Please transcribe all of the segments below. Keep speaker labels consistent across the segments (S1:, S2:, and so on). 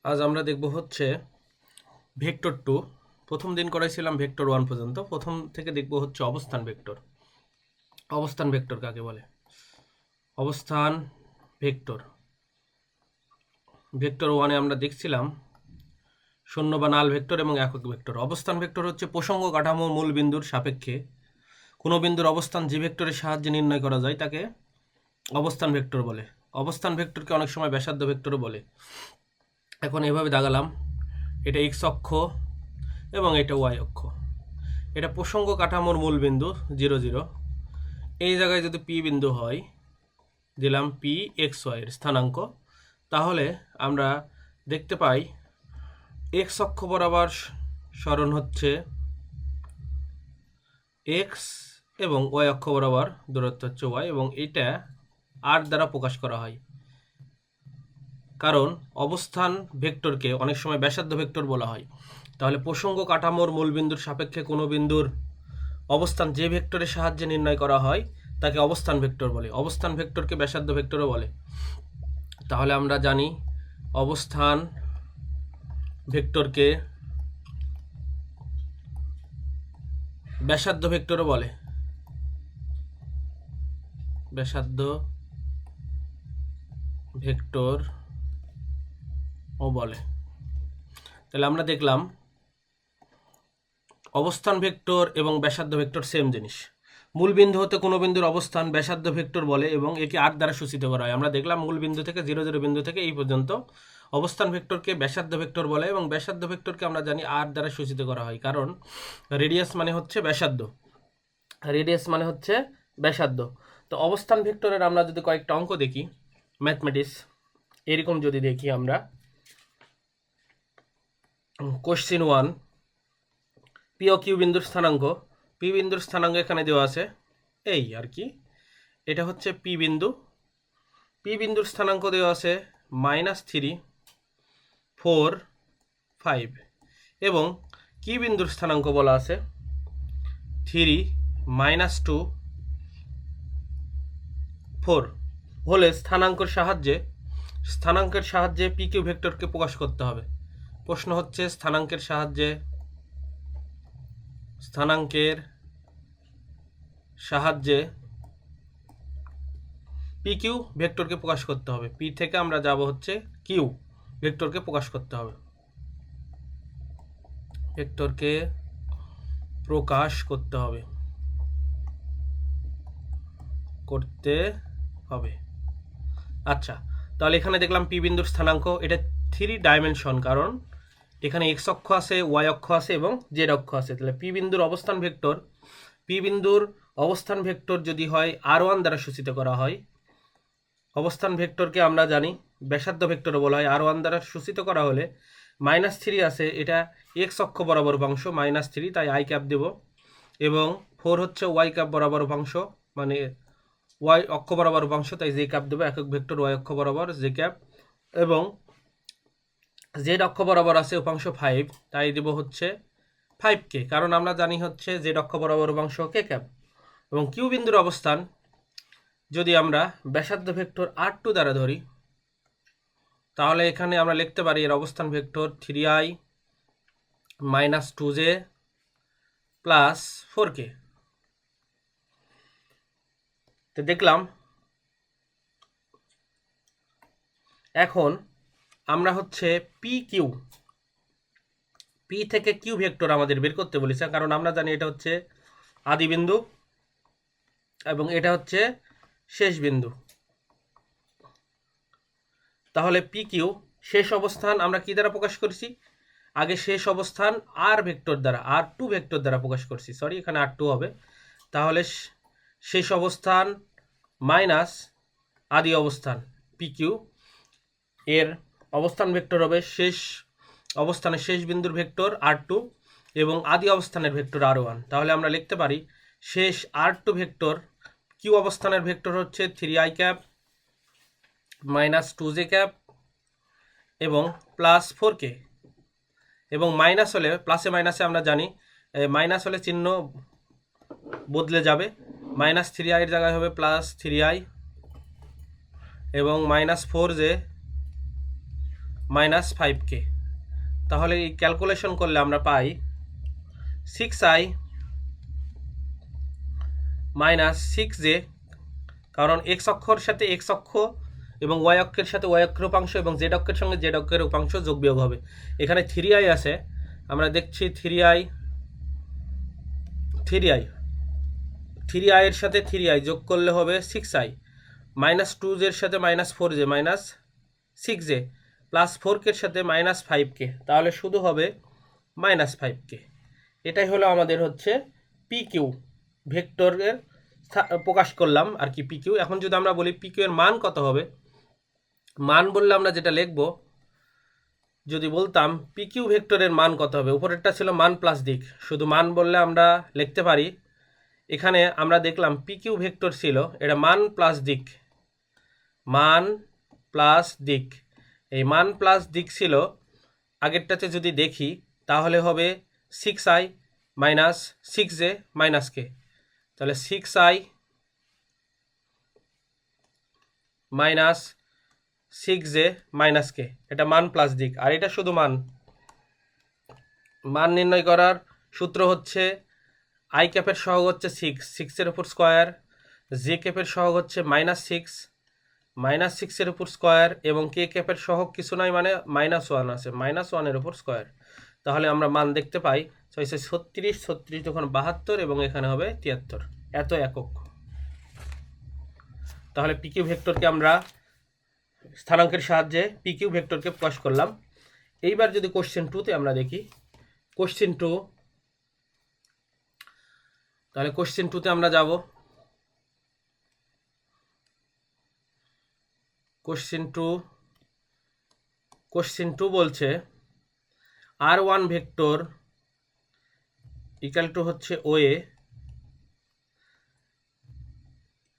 S1: আজ আমরা দেখব হচ্ছে ভেক্টর 2। প্রথম দিন করাইছিলাম ভেক্টর 1 পর্যন্ত। প্রথম থেকে দেখব হচ্ছে অবস্থান ভেক্টর। অবস্থান ভেক্টর কাকে বলে? অবস্থান ভেক্টর ভেক্টর 1-এ আমরা দেখছিলাম শূন্য বা নাল ভেক্টর এবং একক ভেক্টর। অবস্থান ভেক্টর হচ্ছে প্রসঙ্গ কাঠামো মূল বিন্দুর সাপেক্ষে কোনো বিন্দুর অবস্থান যে ভেক্টরের সাহায্যে নির্ণয় করা যায় তাকে অবস্থান ভেক্টর বলে। অবস্থান ভেক্টরকে অনেক সময় ব্যাসার্ধ ভেক্টরও বলে। এখন এভাবে দাগালাম, এটা এক্স অক্ষ এবং এটা ওয়াই অক্ষ। এটা প্রসঙ্গ কাঠামোর মূল বিন্দু 0 0। এই জায়গায় যদি পি বিন্দু হয়, দিলাম পি এক্স ওয়াই এর স্থানাঙ্ক, তাহলে আমরা দেখতে পাই এক্স অক্ষ বরাবর সরণ হচ্ছে এক্স এবং ওয়াই অক্ষ বরাবর দূরত্ব হচ্ছে ওয়াই, এবং এটা আর দ্বারা প্রকাশ করা হয়। কারণ অবস্থান ভেক্টরকে অনেক সময় ব্যাসার্ধ ভেক্টর বলা হয়। তাহলে প্রসঙ্গ কাঠামোর মূল বিন্দুর সাপেক্ষে কোনো বিন্দুর অবস্থান যে ভেক্টরের সাহায্যে নির্ণয় করা হয় তাকে অবস্থান ভেক্টর বলে। অবস্থান ভেক্টরকে ব্যাসার্ধ ভেক্টরও বলে। তাহলে আমরা জানি অবস্থান ভেক্টরকে ব্যাসার্ধ ভেক্টরও বলে। ব্যাসার্ধ ভেক্টর ও বলে। তাহলে আমরা দেখলাম অবস্থান ভেক্টর এবং ব্যাসার্ধ ভেক্টর সেম জিনিস। মূল বিন্দু হতে কোনো বিন্দুর অবস্থান ব্যাসার্ধ ভেক্টর বলে এবং একে আর দ্বারা সূচিত করা হয়। আমরা দেখলাম মূল বিন্দু থেকে 0 0 বিন্দু থেকে এই পর্যন্ত অবস্থান ভেক্টরকে ব্যাসার্ধ ভেক্টর বলে এবং ব্যাসার্ধ ভেক্টরকে আমরা জানি আর দ্বারা সূচিত করা হয়, কারণ রেডিয়াস মানে হচ্ছে ব্যাসার্ধ। রেডিয়াস মানে হচ্ছে ব্যাসার্ধ। তো অবস্থান ভেক্টরের আমরা যদি কয়েকটা অঙ্ক দেখি ম্যাথমেটিক্স, এরকম যদি দেখি আমরা, কোশ্চিন 1, পি ও কিউ বিন্দুর স্থানাঙ্ক। পি বিন্দুর স্থানাঙ্ক এখানে দেওয়া আছে, এই আর কি, এটা হচ্ছে পি বিন্দু। পি বিন্দুর স্থানাঙ্ক দেওয়া আছে -3, 4, 5 এবং কিউ বিন্দুর স্থানাঙ্ক বলা আছে 3, -2, 4 হলে স্থানাঙ্কের সাহায্যে পি কিউ ভেক্টরকে প্রকাশ করতে হবে। প্রশ্ন হচ্ছে স্থানাঙ্কের সাহায্যে পি কিউ ভেক্টরকে প্রকাশ করতে হবে। পি থেকে আমরা যাব হচ্ছে কিউ ভেক্টরকে প্রকাশ করতে হবে। ভেক্টরকে প্রকাশ করতে হবে। আচ্ছা, তাহলে এখানে দেখলাম পি বিন্দুর স্থানাঙ্ক, এটা 3 ডাইমেনশন, কারণ এখানে এক্স অক্ষ আছে, ওয়াই অক্ষ আছে এবং জেড অক্ষ আছে। তাহলে পি বিন্দুর অবস্থান ভেক্টর যদি হয় r1 দ্বারা সূচিত করা হয়, অবস্থান ভেক্টরকে আমরা জানি ব্যাসার্ধ ভেক্টরও বলা হয়। r1 দ্বারা সূচিত করা হলে -3 আছে, এটা এক্স অক্ষ বরাবর উপাংশ -3, তাই আই ক্যাপ দেব, এবং 4 হচ্ছে ওয়াই ক্যাপ বরাবর উপাংশ, মানে ওয়াই অক্ষ বরাবর উপাংশ, তাই জে ক্যাপ দেবো, একক ভেক্টর ওয়াই অক্ষ বরাবর জে ক্যাপ, এবং জেড অক্ষ বরাবর আছে উপাংশ 5, তাই দেব হচ্ছে 5কে, কারণ আমরা জানি হচ্ছে জেড অক্ষ বরাবর উপাংশ কে ক্যাপ। এবং কিউ বিন্দুর অবস্থান যদি আমরা ব্যাসার্ধ ভেক্টর r2 দ্বারা ধরি, তাহলে এখানে আমরা লিখতে পারি এর অবস্থান vector 3i - 2j plus 4k। তো দেখলাম এখন আমরা হচ্ছে পি থেকে কিউ ভেক্টর আমাদের বের করতে বলেছে, কারণ আমরা জানি এটা হচ্ছে আদি বিন্দু এবং এটা হচ্ছে শেষ বিন্দু। তাহলে পি কিউ শেষ অবস্থান আমরা কি দ্বারা প্রকাশ করছি? আগে শেষ অবস্থান r2 ভেক্টর দ্বারা প্রকাশ করছি, সরি এখানে r2 হবে। তাহলে শেষ অবস্থান মাইনাস আদি অবস্থান পি কিউ এর অবস্থান ভেক্টর হবে শেষ অবস্থানের শেষ বিন্দুর ভেক্টর r2 এবং আদি অবস্থানের ভেক্টর r1। তাহলে আমরা লিখতে পারি শেষ r2 ভেক্টর কিউ অবস্থানের ভেক্টর হচ্ছে 3i ক্যাপ -2j ক্যাপ এবং প্লাস 4k, এবং মাইনাস হলে প্লাসে মাইনাসে আমরা জানি মাইনাস হলে চিহ্ন বদলে যাবে, -3i এর জায়গায় হবে +3i এবং -4j মাইনাস 5k। তাহলে এই ক্যালকুলেশন করলে আমরা পাই 6i মাইনাস 6j, কারণ এক্স অক্ষর সাথে এক্স অক্ষ এবং ওয়াই অক্ষের সাথে ওয়াই অক্ষের উপাংশ এবং জেড অক্ষের সঙ্গে জেড অক্ষের উপাংশ যোগ বিয়োগ হবে। এখানে 3i আছে, আমরা দেখছি 3i এর সাথে 3i যোগ করলে হবে 6i, মাইনাস 2j এর সাথে minus 4j minus 6j plus 4k এর সাথে মাইনাস 5k, তাহলে শুধু হবে মাইনাস 5k। এটাই হলো আমাদের হচ্ছে PQ ভেক্টরের প্রকাশ করলাম আর কি PQ। এখন যদি আমরা বলি PQ এর মান কত হবে, মান বললে আমরা যেটা লিখব, যদি বলতাম PQ ভেক্টরের মান কত হবে, উপরেরটা ছিল মান প্লাস দিক, শুধু মান বললে আমরা লিখতে পারি। এখানে আমরা দেখলাম PQ ভেক্টর ছিল এটা মান প্লাস দিক, মান প্লাস দিক। এই মান প্লাস দিক ছিল আগেরটাতে যদি দেখি তাহলে হবে 6i minus 6j minus k, তাহলে 6i minus 6j minus k, এটা মান প্লাস দিক। আর এটা শুধু মান নির্ণয় করার সূত্র হচ্ছে i ক্যাপের সহগ হচ্ছে 6 এর উপর স্কোয়ার, j ক্যাপের সহগ হচ্ছে -6 এর উপর স্কোয়ার, এবং k ক্যাপের সহগ কিছু নয় মানে -1 আছে, -1 এর উপর স্কোয়ার। তাহলে আমরা মান দেখতে পাই 36 তখন 72 এবং এখানে হবে 73, এত একক। তাহলে PQ ভেক্টরকে আমরা স্থানাঙ্কের সাহায্যে PQ ভেক্টরকে প্রকাশ করলাম। এইবার যদি কোশ্চেন 2তে আমরা দেখি, কোশ্চেন 2, তাহলে কোশ্চেন 2তে আমরা যাব। কোশ্চেন 2 বলছে R1 ভেক্টর ইকাল টু হচ্ছে OA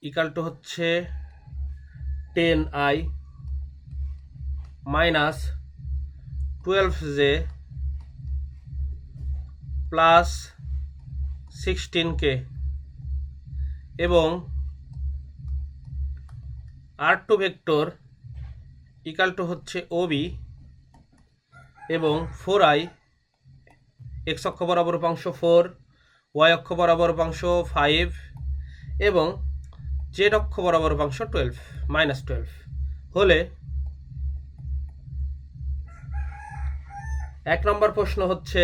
S1: ইকাল টু হচ্ছে 10i minus 12j plus 16k, এবং R2 ভেক্টর ইকাল টু হচ্ছে OB এবং 4i, এক্স অক্ষ বরাবর উপাংশ 4, ওয়াই অক্ষ বরাবর উপাংশ 5 এবং জেড অক্ষ বরাবর উপাংশ 12 -12 হলে 1 নম্বর প্রশ্ন হচ্ছে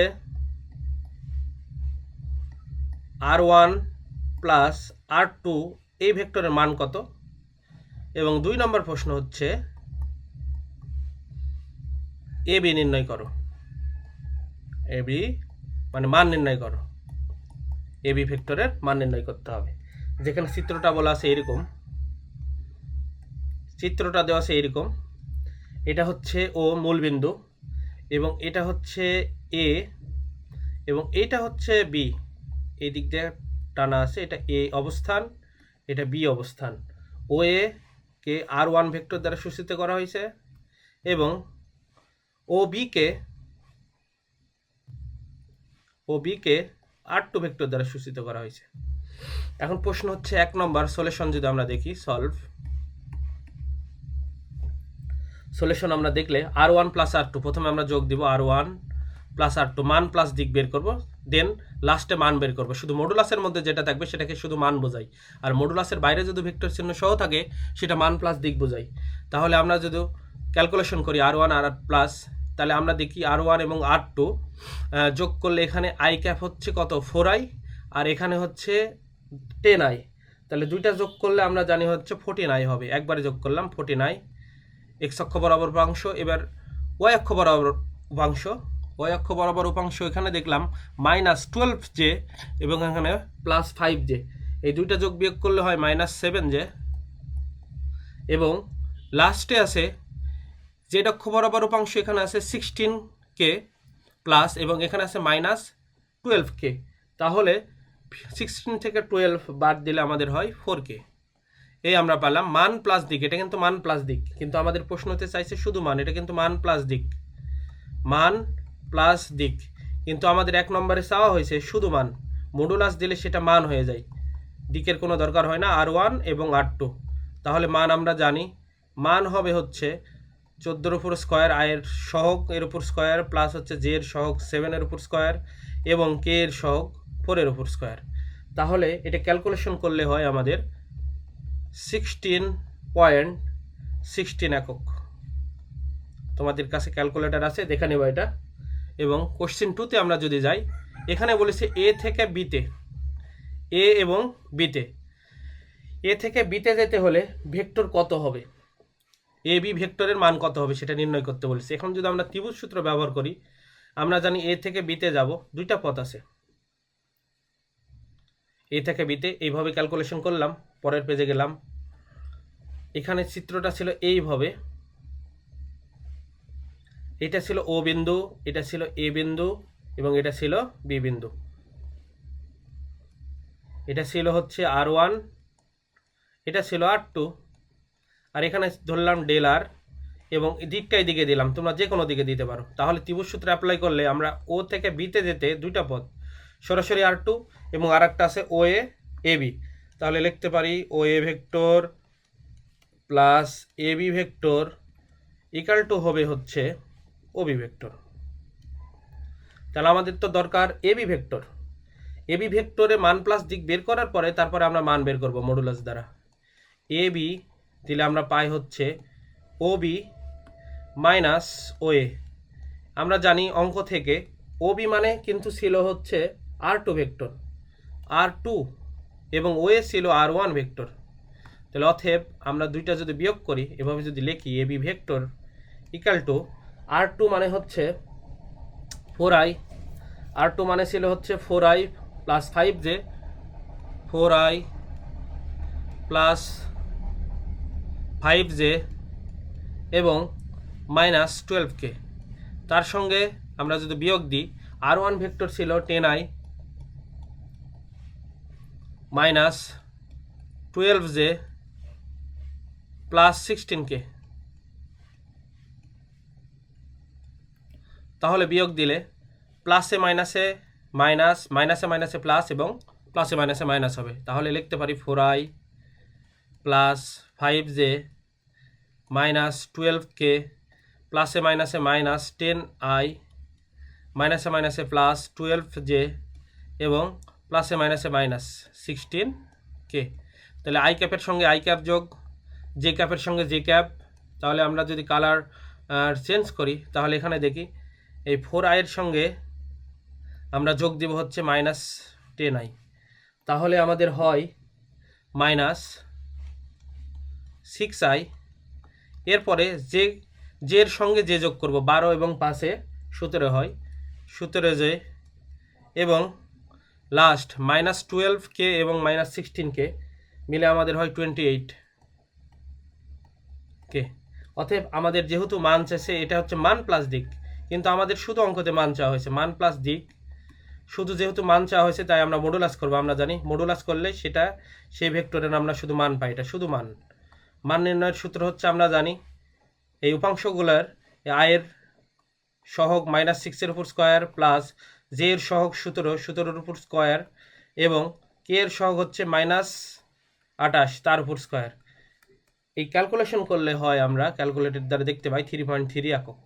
S1: R1 প্লাস R2 এই ভেক্টরের মান কত, এবং 2 নম্বর প্রশ্ন হচ্ছে AB নির্ণয় করো। AB মানে মান নির্ণয় করো, AB ভেক্টরের মান নির্ণয় করতে হবে। যেখানে চিত্রটা বলা আছে এরকম, চিত্রটা দেওয়া আছে এরকম, এটা হচ্ছে O মূলবিন্দু, এবং এটা হচ্ছে A, এবং এটা হচ্ছে B, এই দিক দিয়ে টানা আছে, এটা A অবস্থান, এটা B অবস্থান। OA কে R1 ভেক্টর দ্বারা সূচিত করা হয়েছে এবং OB কে R2 ভেক্টর দ্বারা সূচিত করা হয়েছে। এখন প্রশ্ন হচ্ছে 1 নম্বর সলিউশন যদি আমরা দেখি, সলিউশন আমরা দেখলে R1 প্লাস R2, প্রথমে আমরা যোগ দিব R1 প্লাস R2, মান প্লাস দিক বের করব, দেন লাস্টে মান বের করব। শুধু মডুলাসের মধ্যে যেটা থাকবে সেটাকে শুধু মান বোঝাই, আর মডুলাসের বাইরে যদি ভেক্টর চিহ্ন সহ থাকে সেটা মান প্লাস দিক বোঝাই। তাহলে আমরা যদি ক্যালকুলেশন করি R1 আর প্লাস, তাহলে আমরা দেখি R1 এবং R2 যোগ করলে এখানে i ক্যাপ হচ্ছে কত 4i, আর এখানে হচ্ছে 10i, তাহলে দুইটা যোগ করলে আমরা জানি হচ্ছে 14i হবে। একবারে যোগ করলাম 14i, এক্স অক্ষ বরাবর উপাংশ। এবার ওয়াই অক্ষ বরাবর উপাংশ, এখানে দেখলাম -12j এবং এখানে +5j, এই দুইটা যোগ বিয়োগ করলে হয় -7j, এবং লাস্টে আছে জেড অক্ষ বরাবর উপাংশ, এখানে আছে 16k প্লাস, এবং এখানে আছে -12k, তাহলে 16 থেকে 12 বাদ দিলে আমাদের হয় 4k। এই আমরা পেলাম মান প্লাস দিক, এটা কিন্তু মান প্লাস দিক, কিন্তু আমাদের প্রশ্নতে চাইছে শুধু মান, এটা কিন্তু মান প্লাস দিক, কিন্তু আমাদের 1 নম্বরে চাওয়া হয়েছে শুধু মান, মডুলাস দিলে সেটা মান হয়ে যায়, দিকের কোনো দরকার হয় না, R1 এবং R2। তাহলে মান আমরা জানি, মান হবে হচ্ছে 14 উপর স্কোয়ার, আই এর সহগ এর উপর স্কোয়ার, প্লাস হচ্ছে জে এর সহগ 7 এর উপর স্কোয়ার এবং কে এর সহগ 4 এর উপর স্কোয়ার। তাহলে এটা ক্যালকুলেশন করলে হয় আমাদের 16.16 একক। তোমাদের কাছে ক্যালকুলেটর আছে, দেখে নেব এটা। এবং কোশ্চেন 2তে আমরা যদি যাই, এখানে বলেছে এ থেকে বিতে, এ এবং বিতে, এ থেকে বিতে যেতে হলে ভেক্টর কত হবে, এ বি ভেক্টরের মান কত হবে সেটা নির্ণয় করতে বলেছে। এখন যদি আমরা ত্রিভুজ সূত্র ব্যবহার করি, আমরা জানি এ থেকে বিতে যাব, দুইটা পথ আছে, এ থেকে বিতে এইভাবে ক্যালকুলেশন করলাম। পরের পেজে গেলাম, এখানে চিত্রটা ছিল এইভাবে, এটা ছিল ও বিন্দু, এটা ছিল এ বিন্দু এবং এটা ছিল বি বিন্দু। এটা ছিল হচ্ছে R1, এটা ছিল R2, আর এখানে ধরলাম ডেল আর এবং দিকটা এদিকে দিলাম, তোমরা যে কোনো দিকে দিতে পারো। তাহলে ত্রিভুজ সূত্র অ্যাপ্লাই করলে আমরা ও থেকে বিতে যেতে দুইটা পথ, সরাসরি R2 এবং আর একটা আছে ও এ এ বি। তাহলে লিখতে পারি O A vector plus A B vector equal to হবে হচ্ছে ও বি ভেক্টর। তাহলে আমাদের তো দরকার A B vector. A B ভেক্টরে মান প্লাস দিক বের করার পরে তারপরে আমরা মান বের করব মডুলাস দ্বারা। এ বি দিলে আমরা পাই হচ্ছে ও বি মাইনাস ও এ। আমরা জানি অঙ্ক থেকে ও বি মানে কিন্তু ছিল হচ্ছে R2 ভেক্টর, R2 এবং ও এ ছিল R1 ভেক্টর। তাহলে অতএব আমরা দুইটা যদি বিয়োগ করি, এভাবে যদি লিখি A B vector equal to R2 মানে হচ্ছে 4i, R2 মানে ছিল হচ্ছে 4i plus 5j, 4i plus 5j এবং মাইনাস 12k। তার সঙ্গে আমরা যদি বিয়োগ দিই, R1 ভেক্টর ছিল 10i minus 12j plus 16k। তাহলে বিয়োগ দিলে প্লাসে মাইনাসে মাইনাস, মাইনাসে মাইনাসে প্লাস এবং প্লাসে মাইনাসে মাইনাস হবে। তাহলে লিখতে পারি 4i plus 5j minus 12k, প্লাসে মাইনাসে মাইনাস 10i, মাইনাসে মাইনাসে প্লাস 12j এবং প্লাসে মাইনাসে মাইনাস 16k। তাহলে আই ক্যাপের সঙ্গে আই ক্যাপ যোগ, জে ক্যাপের সঙ্গে জে ক্যাপ। তাহলে আমরা যদি কালার চেঞ্জ করি, তাহলে এখানে দেখি এই 4i এর সঙ্গে আমরা যোগ দিব হচ্ছে মাইনাস 10i। তাহলে আমাদের হয় মাইনাস 6i। এরপরে জের সঙ্গে যে যোগ করব, 12 এবং 5-এ 17 হয়, 17j এবং লাস্ট মাইনাস 12k এবং মাইনাস 16k মিলে আমাদের হয় 28k। অতএব আমাদের যেহেতু মান চাইছে, এটা হচ্ছে মান প্লাস দিক, কিন্তু আমাদের শুধু অঙ্কতে মান চাওয়া হয়েছে, মান প্লাস দিক শুধু যেহেতু মান চাওয়া হয়েছে তাই আমরা মডুলাস করবো। আমরা জানি মডুলাস করলে সেটা সেই ভেক্টরের আমরা শুধু মান পাই, এটা শুধু মান। মান নির্ণয়ের সূত্র হচ্ছে আমরা জানি এই উপাংশগুলোর আয়ের সহগ মাইনাস 6-এর উপর স্কোয়ার প্লাস জে এর সহগ 17-এর উপর স্কোয়ার এবং কে এর সহগ হচ্ছে মাইনাস 28 তার উপর স্কোয়ার। এই ক্যালকুলেশন করলে হয় আমরা ক্যালকুলেটর দ্বারা দেখতে পাই 3.3 একক।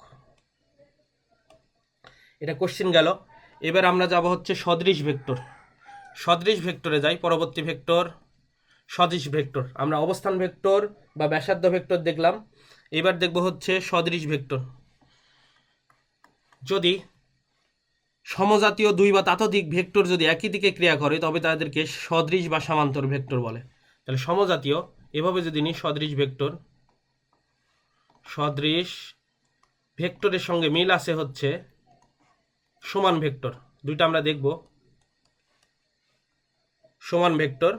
S1: এটা কোশ্চেন গেল। এবার আমরা যাব হচ্ছে সদৃশ ভেক্টর। সদৃশ ভেক্টরে যাই, পরবর্তী ভেক্টর সদৃশ ভেক্টর। আমরা অবস্থান ভেক্টর বা ব্যাসার্ধ ভেক্টর দেখলাম, এবার দেখব হচ্ছে সদৃশ ভেক্টর। যদি সমজাতীয় দুই বা ততোধিক ভেক্টর যদি একই দিকে ক্রিয়া করে তবে তাদেরকে সদৃশ বা সমান্তর ভেক্টর বলে। তাহলে সমজাতীয় এভাবে যদি নিই, সদৃশ ভেক্টর, সদৃশ ভেক্টরের সঙ্গে মিল আছে হচ্ছে সমান ভেক্টর। দুইটা আমরা দেখব, সমান ভেক্টর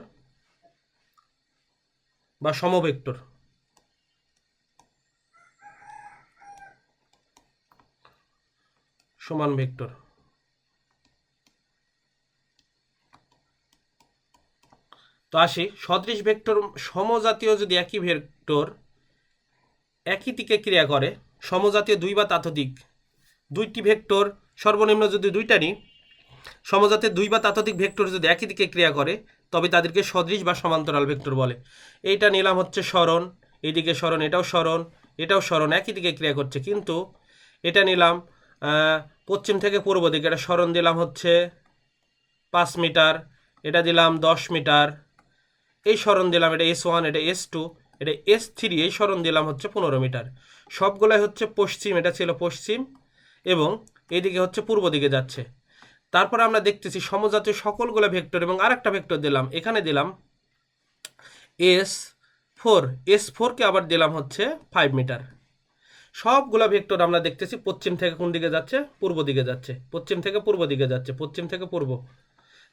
S1: বা সমভেক্টর। সমান ভেক্টর। তো আসি সদৃশ ভেক্টর, সমজাতীয় যদি একই ভেক্টর একই দিকে ক্রিয়া করে, সমজাতীয় দুই বা ততোধিক দুইটি ভেক্টর, সর্বনিম্ন যদি দুইটা নিই, সমজাতীয় দুই বা ততোধিক ভেক্টর যদি একই দিকে ক্রিয়া করে তবে তাদেরকে সদৃশ বা সমান্তরাল ভেক্টর বলে। এইটা নিলাম হচ্ছে সরণ, এইদিকে সরণ, এটাও সরণ, এটাও সরণ, একই দিকে ক্রিয়া করছে, কিন্তু এটা নিলাম পশ্চিম থেকে পূর্ব দিকে, এটা সরণ দিলাম হচ্ছে 5 মিটার, এটা দিলাম 10 মিটার, এই সরণ দিলাম, এটা S1, এটা S2, এটা S3, এই সরণ দিলাম হচ্ছে 15 মিটার। সবগুলাই হচ্ছে পশ্চিম, এটা ছিল পশ্চিম, এবং এদিকে হচ্ছে পূর্ব দিকে যাচ্ছে। তারপর আমরা দেখতেছি সমজাতীয় সকলগুলো ভেক্টর, এবং আরেকটা ভেক্টর দিলাম, এখানে দিলাম S4, S4কে আবার দিলাম হচ্ছে 5 মিটার। সবগুলা ভেক্টর আমরা দেখতেছি পশ্চিম থেকে কোন দিকে যাচ্ছে, পূর্ব দিকে যাচ্ছে, পশ্চিম থেকে পূর্ব দিকে যাচ্ছে, পশ্চিম থেকে পূর্ব।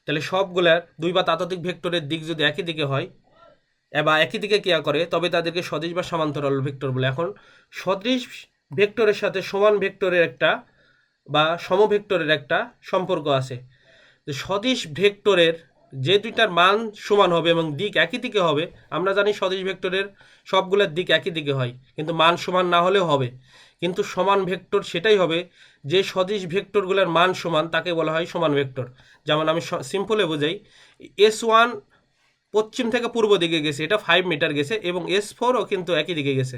S1: তাহলে সবগুলার দুই বা ততোধিক ভেক্টরের দিক যদি একই দিকে হয় বা একই দিকে ক্রিয়া করে, তবে তাদেরকে সদিশ বা সমান্তরাল ভেক্টর বলে। এখন সদৃশ ভেক্টরের সাথে সমান ভেক্টরের একটা বা সমভেক্টরের একটা সম্পর্ক আছে। সদিশ ভেক্টরের যে দুইটার মান সমান হবে এবং দিক একই দিকে হবে, আমরা জানি সদিশ ভেক্টরের সবগুলোর দিক একই দিকে হয়, কিন্তু মান সমান না হলেও হবে। কিন্তু সমান ভেক্টর সেটাই হবে যে সদিশ ভেক্টরগুলোর মান সমান, তাকে বলা হয় সমান ভেক্টর। যেমন আমি সিম্পলে বোঝাই, S1 পশ্চিম থেকে পূর্ব দিকে গেছে, এটা 5 মিটার গেছে, এবং S4ও কিন্তু একই দিকে গেছে,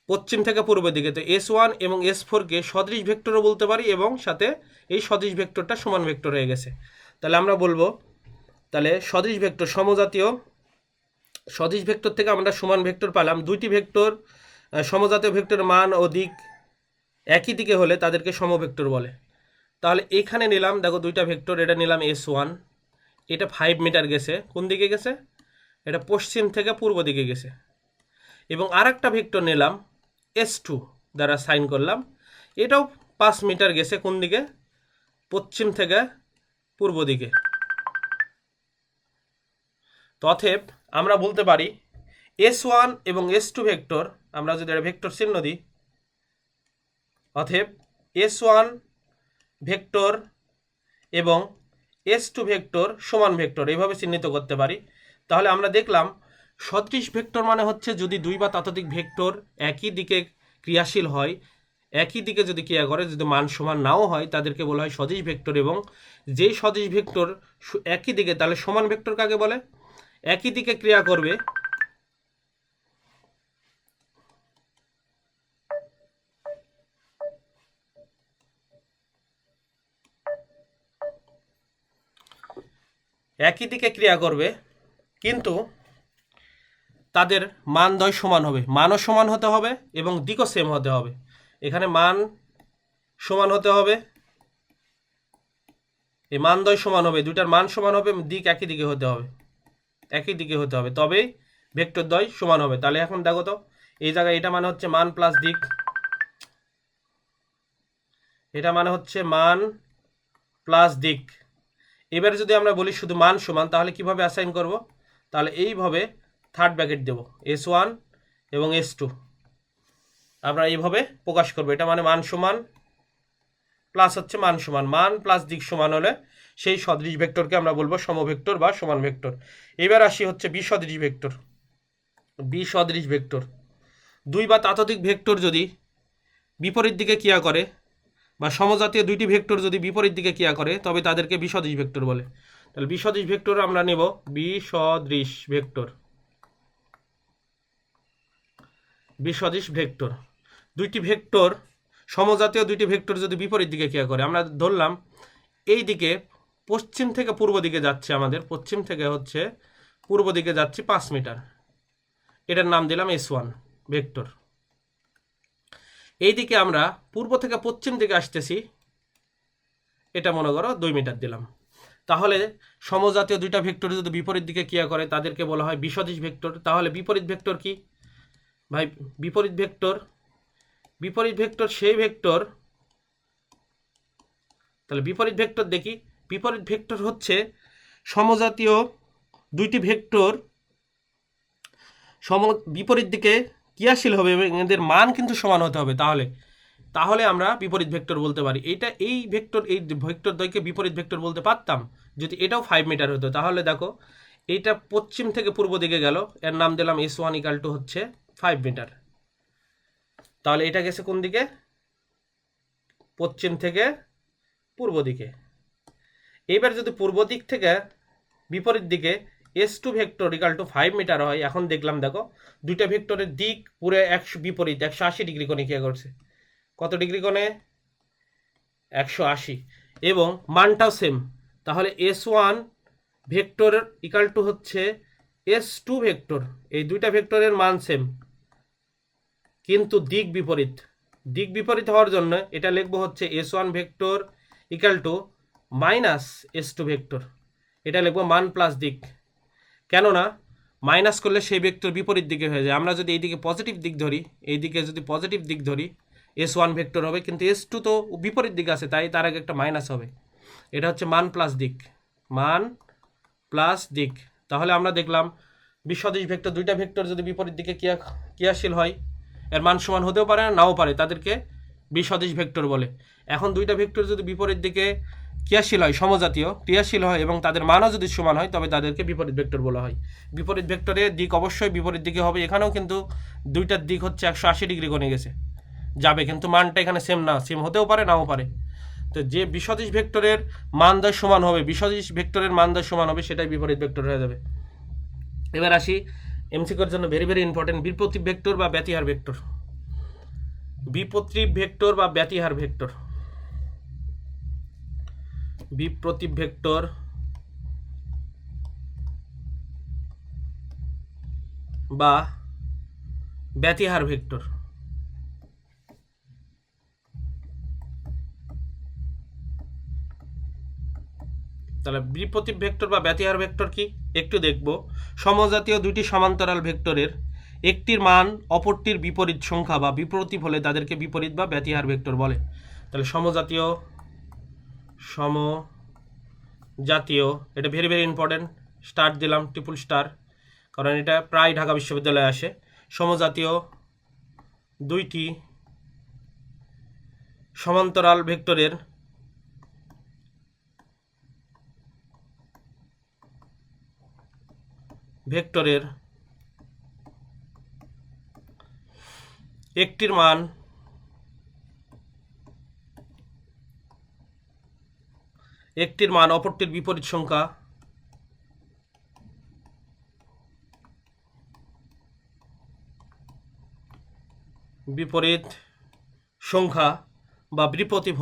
S1: পশ্চিম থেকে পূর্ব দিকে। তো S1 এবং S4কে সদৃশ ভেক্টরও বলতে পারি, এবং সাথে এই সদৃশ ভেক্টরটা সমান ভেক্টর হয়ে গেছে। তাহলে আমরা বলবো, তাহলে সদৃশ ভেক্টর সমজাতীয় সদৃশ ভেক্টর থেকে আমরা সমান ভেক্টর পেলাম। দুইটি ভেক্টর সমজাতীয় ভেক্টরের মান ও দিক একই দিকে হলে তাদেরকে সমভেক্টর বলে। তাহলে এখানে নিলাম, দেখো দুইটা ভেক্টর, এটা নিলাম S1, এটা 5 মিটার গেছে, কোন দিকে গেছে, এটা পশ্চিম থেকে পূর্ব দিকে গেছে। এবং আর একটা ভেক্টর নিলাম S2 দ্বারা সাইন করলাম, এটাও 5 মিটার গেছে, কোন দিকে, পশ্চিম থেকে পূর্ব দিকে। অতএব আমরা বলতে পারি S1 এবং S2 ভেক্টর, আমরা যদি একটা ভেক্টর চিহ্ন দিই, অতএব S1 ভেক্টর এবং S2 ভেক্টর সমান ভেক্টর, এইভাবে চিহ্নিত করতে পারি। তাহলে আমরা দেখলাম সদৃশ ভেক্টর মানে হচ্ছে যদি দুই বা ততোধিক ভেক্টর একই দিকে ক্রিয়াশীল হয়, একই দিকে যদি ক্রিয়া করে, যদি মান সমান নাও হয়, তাদেরকে বলা হয় সদৃশ ভেক্টর। এবং যেই সদৃশ ভেক্টর একই দিকে, তাহলে সমান ভেক্টর কাকে বলে, একই দিকে ক্রিয়া করবে একই দিকে ক্রিয়া করবে, কিন্তু তাদের মানদ্বয় সমান হবে, মানও সমান হতে হবে এবং দিকও সেম হতে হবে। এখানে মান সমান হতে হবে, এই মানদ্বয় সমান হবে, দুইটার মান সমান হবে, দিক একই দিকে হতে হবে, একই দিকে হতে হবে, তবেই ভেক্টর দ্বয় সমান হবে। তাহলে এখন দেখো তো, এই জায়গায় এটা মানে হচ্ছে মান প্লাস দিক, এটা মানে হচ্ছে মান প্লাস দিক। এবারে যদি আমরা বলি শুধু মান সমান, তাহলে কিভাবে অ্যাসাইন করব, তাহলে এইভাবে থার্ড ব্র্যাকেট দেব, S1 এবং S2 আমরা এইভাবে প্রকাশ করব। এটা মানে মান সমান প্লাস হচ্ছে মান সমান, মান প্লাস দিক সমান হলে সেই সদৃশ ভেক্টরকে আমরা বলবো সমভেক্টর বা সমান ভেক্টর। এবার আসি হচ্ছে বিসদৃশ ভেক্টর। বিসদৃশ ভেক্টর, দুই বা ততোধিক ভেক্টর যদি বিপরীত দিকে ক্রিয়া করে, বা সমজাতীয় দুইটি ভেক্টর যদি বিপরীত দিকে ক্রিয়া করে, তবে তাদেরকে বিসদৃশ ভেক্টর বলে। তাহলে বিসদৃশ ভেক্টর আমরা নেব বিসদৃশ ভেক্টর। বিসদৃশ ভেক্টর, দুইটি ভেক্টর সমজাতীয় দুইটি ভেক্টর যদি বিপরীত দিকে ক্রিয়া করে, আমরা ধরলাম এই দিকে পশ্চিম থেকে পূর্ব দিকে যাচ্ছে, আমাদের পশ্চিম থেকে হচ্ছে পূর্ব দিকে যাচ্ছি 5 মিটার, এটার নাম দিলাম S1 ভেক্টর। এই দিকে আমরা পূর্ব থেকে পশ্চিম দিকে আসতেছি, এটা মনে করো 2 মিটার দিলাম। তাহলে সমজাতীয় দুইটা ভেক্টর যদি বিপরীত দিকে ক্রিয়া করে, তাদেরকে বলা হয় বিসদৃশ ভেক্টর। তাহলে বিপরীত ভেক্টর কি ভাই, বিপরীত ভেক্টর, বিপরীত ভেক্টর সেই ভেক্টর, তাহলে বিপরীত ভেক্টর দেখি, বিপরীত ভেক্টর হচ্ছে সমজাতীয় দুইটি ভেক্টর বিপরীত দিকে ক্রিয়াশীল হবে এবং এদের মান কিন্তু সমান হতে হবে। তাহলে আমরা বিপরীত ভেক্টর বলতে পারি। এই ভেক্টর, এই ভেক্টর দ্বয়কে বিপরীত ভেক্টর বলতে পারতাম যদি এটাও 5 মিটার হতো। তাহলে দেখো, এইটা পশ্চিম থেকে পূর্ব দিকে গেল, এর নাম দিলাম S1 = হচ্ছে 5 মিটার। তাহলে এটা গেছে কোন দিকে, পশ্চিম থেকে পূর্ব দিকে। এবার যদি পূর্ব দিক থেকে বিপরীত দিকে S2 vector equal two 5 metre হয়, এখন দেখলাম দেখো দুইটা ভেক্টরের দিক পুরো বিপরীত 180 ডিগ্রি কোণে ক্রিয়া করছে। কত ডিগ্রি কোণে? 180, এবং মানটাও সেম। তাহলে S1 ভেক্টর ইকাল টু হচ্ছে S2 ভেক্টর, এই দুইটা ভেক্টরের মান সেম কিন্তু দিক বিপরীত। দিক বিপরীত হওয়ার জন্য এটা লিখবো হচ্ছে S1 vector equal two minus S2 vector, এটা লিখবো মান প্লাস দিক। কেননা মাইনাস করলে সেই ভেক্টর বিপরীত দিকে হয়ে যায়। আমরা যদি এইদিকে পজিটিভ দিক ধরি, এইদিকে যদি পজিটিভ দিক ধরি S1 ভেক্টর হবে, কিন্তু S2 তো বিপরীত দিকে আছে, তাই তার আগে একটা মাইনাস হবে। এটা হচ্ছে মান প্লাস দিক, মান প্লাস দিক। তাহলে আমরা দেখলাম বিসদৃশ ভেক্টর, দুইটা ভেক্টর যদি বিপরীত দিকে ক্রিয়াশীল হয়, এর মান সমান হতেও পারে নাও পারে, তাদেরকে বিসদৃশ ভেক্টর বলে। এখন দুইটা ভেক্টর যদি বিপরীত দিকে ক্রিয়াশীল হয়, সমজাতীয় ক্রিয়াশীল হয় এবং তাদের মানও যদি সমান হয়, তবে তাদেরকে বিপরীত ভেক্টর বলা হয়। বিপরীত ভেক্টরের দিক অবশ্যই বিপরীত দিকে হবে। এখানেও কিন্তু দুইটার দিক হচ্ছে 180 ডিগ্রি কোণে গেছে যাবে, কিন্তু মানটা এখানে সেম না, সেম হতেও পারে নাও পারে। তো যে বিসদৃশ ভেক্টরের মানদ্বয় সমান হবে, বিসদৃশ ভেক্টরের মানদ্বয় সমান হবে, সেটাই বিপরীত ভেক্টর হয়ে যাবে। এবার আসি এমসিকিউর জন্য ভেরি ভেরি ইম্পর্টেন্ট, বিপ্রতীপ ভেক্টর বা ব্যতিহার ভেক্টর। বিপ্রতীপ ভেক্টর বা ব্যতিহার ভেক্টর, বিপ্রতীপ ভেক্টর বা ব্যতিহার ভেক্টর। তাহলে বিপ্রতীপ ভেক্টর বা ব্যতিহার ভেক্টর কি একটু দেখব। সমজাতীয় দুইটি সমান্তরাল ভেক্টরের একটির মান অপরটির বিপরীত সংখ্যা বা বিপ্রতীপ হলে তাদেরকে বিপরীত বা ব্যতিহার ভেক্টর বলে। তাহলে সমজাতীয়, এটা ভেরি ভেরি ইম্পর্টেন্ট, স্টার দিলাম, ট্রিপল স্টার, কারণ এটা প্রায় ঢাকা বিশ্ববিদ্যালয়ে আসে। সমজাতীয় দুইটি সমান্তরাল ভেক্টরের একটির মান অপরটির বিপরীত সংখ্যা বা বিপ্রতীপ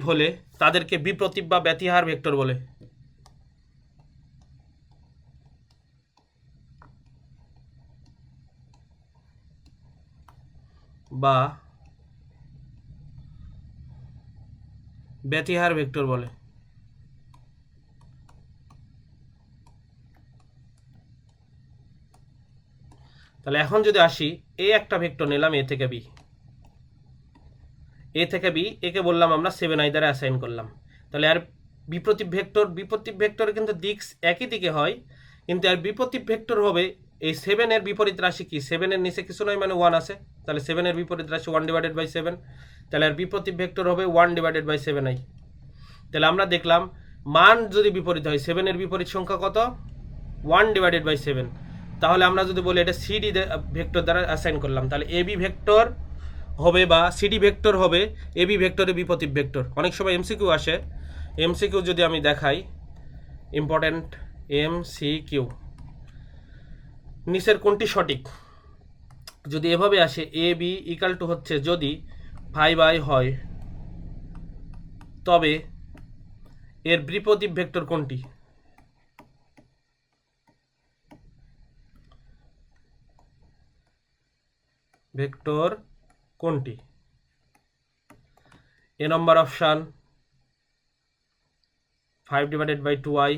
S1: হলে তাদেরকে বিপ্রতীপ বা ব্যতিহার ভেক্টর বলে। বা ব্যতিহার ভেক্টর বলে। তাহলে এখন যদি আসি, এই একটা ভেক্টর নিলাম এ থেকে বি, একে বললাম আমরা 7i দ্বারা অ্যাসাইন করলাম। তাহলে আর বিপ্রতীপ ভেক্টরের কিন্তু দিক একই দিকে হয়, কিন্তু আর বিপ্রতীপ ভেক্টর হবে এই 7 বিপরীত রাশি কি, 7 নিচে কিছু নয় মানে 1 আছে, তাহলে 7 বিপরীত রাশি 1/7। তাহলে আর বিপ্রতীপ ভেক্টর হবে 1/7i। তাহলে আমরা দেখলাম মান যদি বিপরীত হয়, 7 বিপরীত সংখ্যা কত? 1/7। তাহলে আমরা যদি বলি এটা সিডি ভেক্টর দ্বারা অ্যাসাইন করলাম, তাহলে এবি ভেক্টর হবে বা সিডি ভেক্টর হবে এবি ভেক্টরের বিপরীত ভেক্টর। অনেক সময় এমসিকিউ আসে, এমসিকিউ যদি আমি দেখাই, ইম্পর্টেন্ট এমসিকিউ, নিচের কোনটি সঠিক? যদি এভাবে আসে, এ বি ইকাল টু হচ্ছে যদি 5i হয়, তবে এর বিপরীত ভেক্টর কোনটি? ভেক্টর কোনটি? এ নম্বর অপশান 5/2i,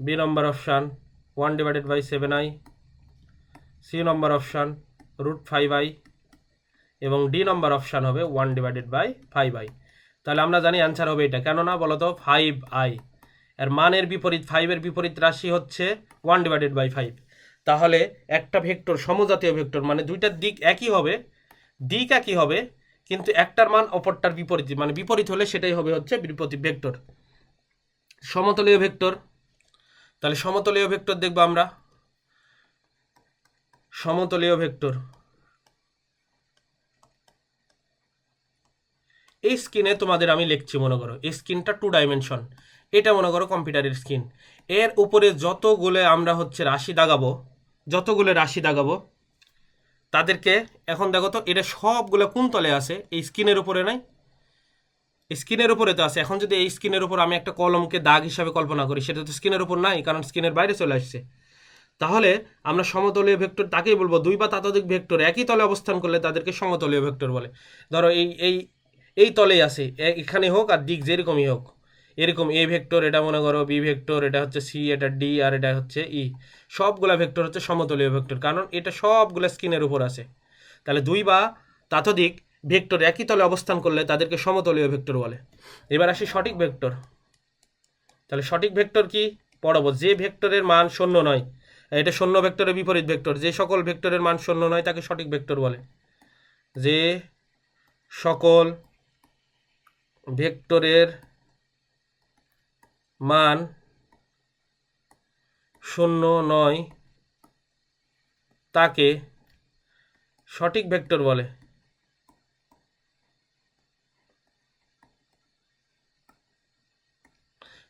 S1: বি নম্বর অপশান 1/7i, সি নম্বর অপশান √5i এবং ডি নম্বর অপশান হবে 1/5i। তাহলে আমরা জানি অ্যান্সার হবে এটা। কেননা বলতো 5i এর মানের বিপরীত, 5 বিপরীত রাশি হচ্ছে 1/5। তাহলে একটা ভেক্টর সমজাতীয় ভেক্টর মানে দুইটার দিক একই হবে, কিন্তু একটার মান অপরটার বিপরীত, মানে বিপরীত হলে সেটাই হবে হচ্ছে বিপরীত ভেক্টর। সমতলীয় ভেক্টর, তাহলে সমতলীয় ভেক্টর দেখব আমরা। সমতলীয় ভেক্টর এই স্ক্রিনে তোমাদের আমি লিখছি, মনে করো এই স্ক্রিনটা 2 ডাইমেনশন, এটা মনে করো কম্পিউটারের স্ক্রিন। এর উপরে যতগুলো আমরা হচ্ছে রাশি দাগাবো, যতগুলো রাশি দাগাবো তাদেরকে এখন দেখো তো এটা সবগুলো কোন তলে আছে? এই স্ক্রিনের উপরে নাই, স্ক্রিনের উপরে তো আছে। এখন যদি এই স্ক্রিনের উপর আমি একটা কলমকে দাগ হিসাবে কল্পনা করি, সেটা তো স্ক্রিনের উপর নাই, কারণ স্ক্রিনের বাইরে চলে আসছে। তাহলে আমরা সমতলীয় ভেক্টর তাকেই বলবো, দুই বা ততোধিক ভেক্টর একই তলে অবস্থান করলে তাদেরকে সমতলীয় ভেক্টর বলে। ধরো এই এই এই তলেই আছে, এখানে হোক আর দিক যেরকমই হোক, এরকম এ ভেক্টর, এটা মনে করো বি ভেক্টর, এটা হচ্ছে সি, এটা ডি, আর এটা হচ্ছে ই। সবগুলা ভেক্টর হচ্ছে সমতলীয় ভেক্টর, কারণ এটা সবগুলা স্ক্রিনের উপর আছে। তাহলে দুই বা ততোধিক ভেক্টর একই তলে অবস্থান করলে তাদেরকে সমতলীয় ভেক্টর বলে। এবার আসি সঠিক ভেক্টর। তাহলে সঠিক ভেক্টর কি পড়াবো? যে ভেক্টরের মান শূন্য নয়, এটা শূন্য ভেক্টরের বিপরীত ভেক্টর, যে সকল ভেক্টরের মান শূন্য নয় তাকে সঠিক ভেক্টর বলে। যে সকল ভেক্টরের মান শূন্য নয় তাকে সঠিক ভেক্টর বলে।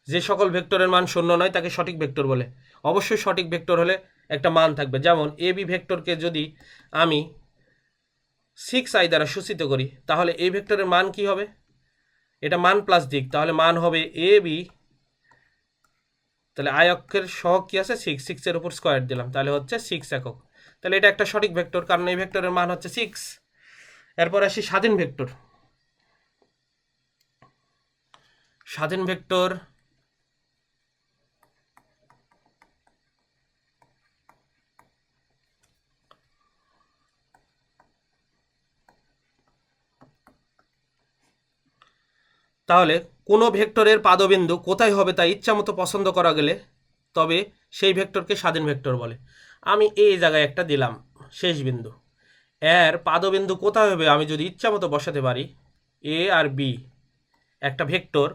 S1: যে সকল ভেক্টরের মান শূন্য নয় তাকে সঠিক ভেক্টর বলে। অবশ্যই সঠিক ভেক্টর হলে একটা মান থাকবে। যেমন এ বি ভেক্টরকে যদি আমি 6i দ্বারা সূচিত করি, তাহলে এই ভেক্টরের মান কি হবে? এটা মান প্লাস দিক, তাহলে মান হবে এ বি, তাহলে আই অক্ষের সহগ কি আছে? 6, 6-এর উপর স্কোয়ার দিলাম, তাহলে হচ্ছে 6 একক। তাহলে এটা একটা সঠিক ভেক্টর, কারণ এই ভেক্টরের মান হচ্ছে 6। এরপর আসি স্বাধীন ভেক্টর। স্বাধীন ভেক্টর তাহলে কোনো ভেক্টরের পাদবিন্দু কোথায় হবে তা ইচ্ছামতো পছন্দ করা গেলে তবে সেই ভেক্টরকে স্বাধীন ভেক্টর বলে। আমি এই জায়গায় একটা দিলাম শেষ বিন্দু, এর পাদবিন্দু কোথায় হবে আমি যদি ইচ্ছামতো বসাতে পারি, এ আর বি একটা ভেক্টর,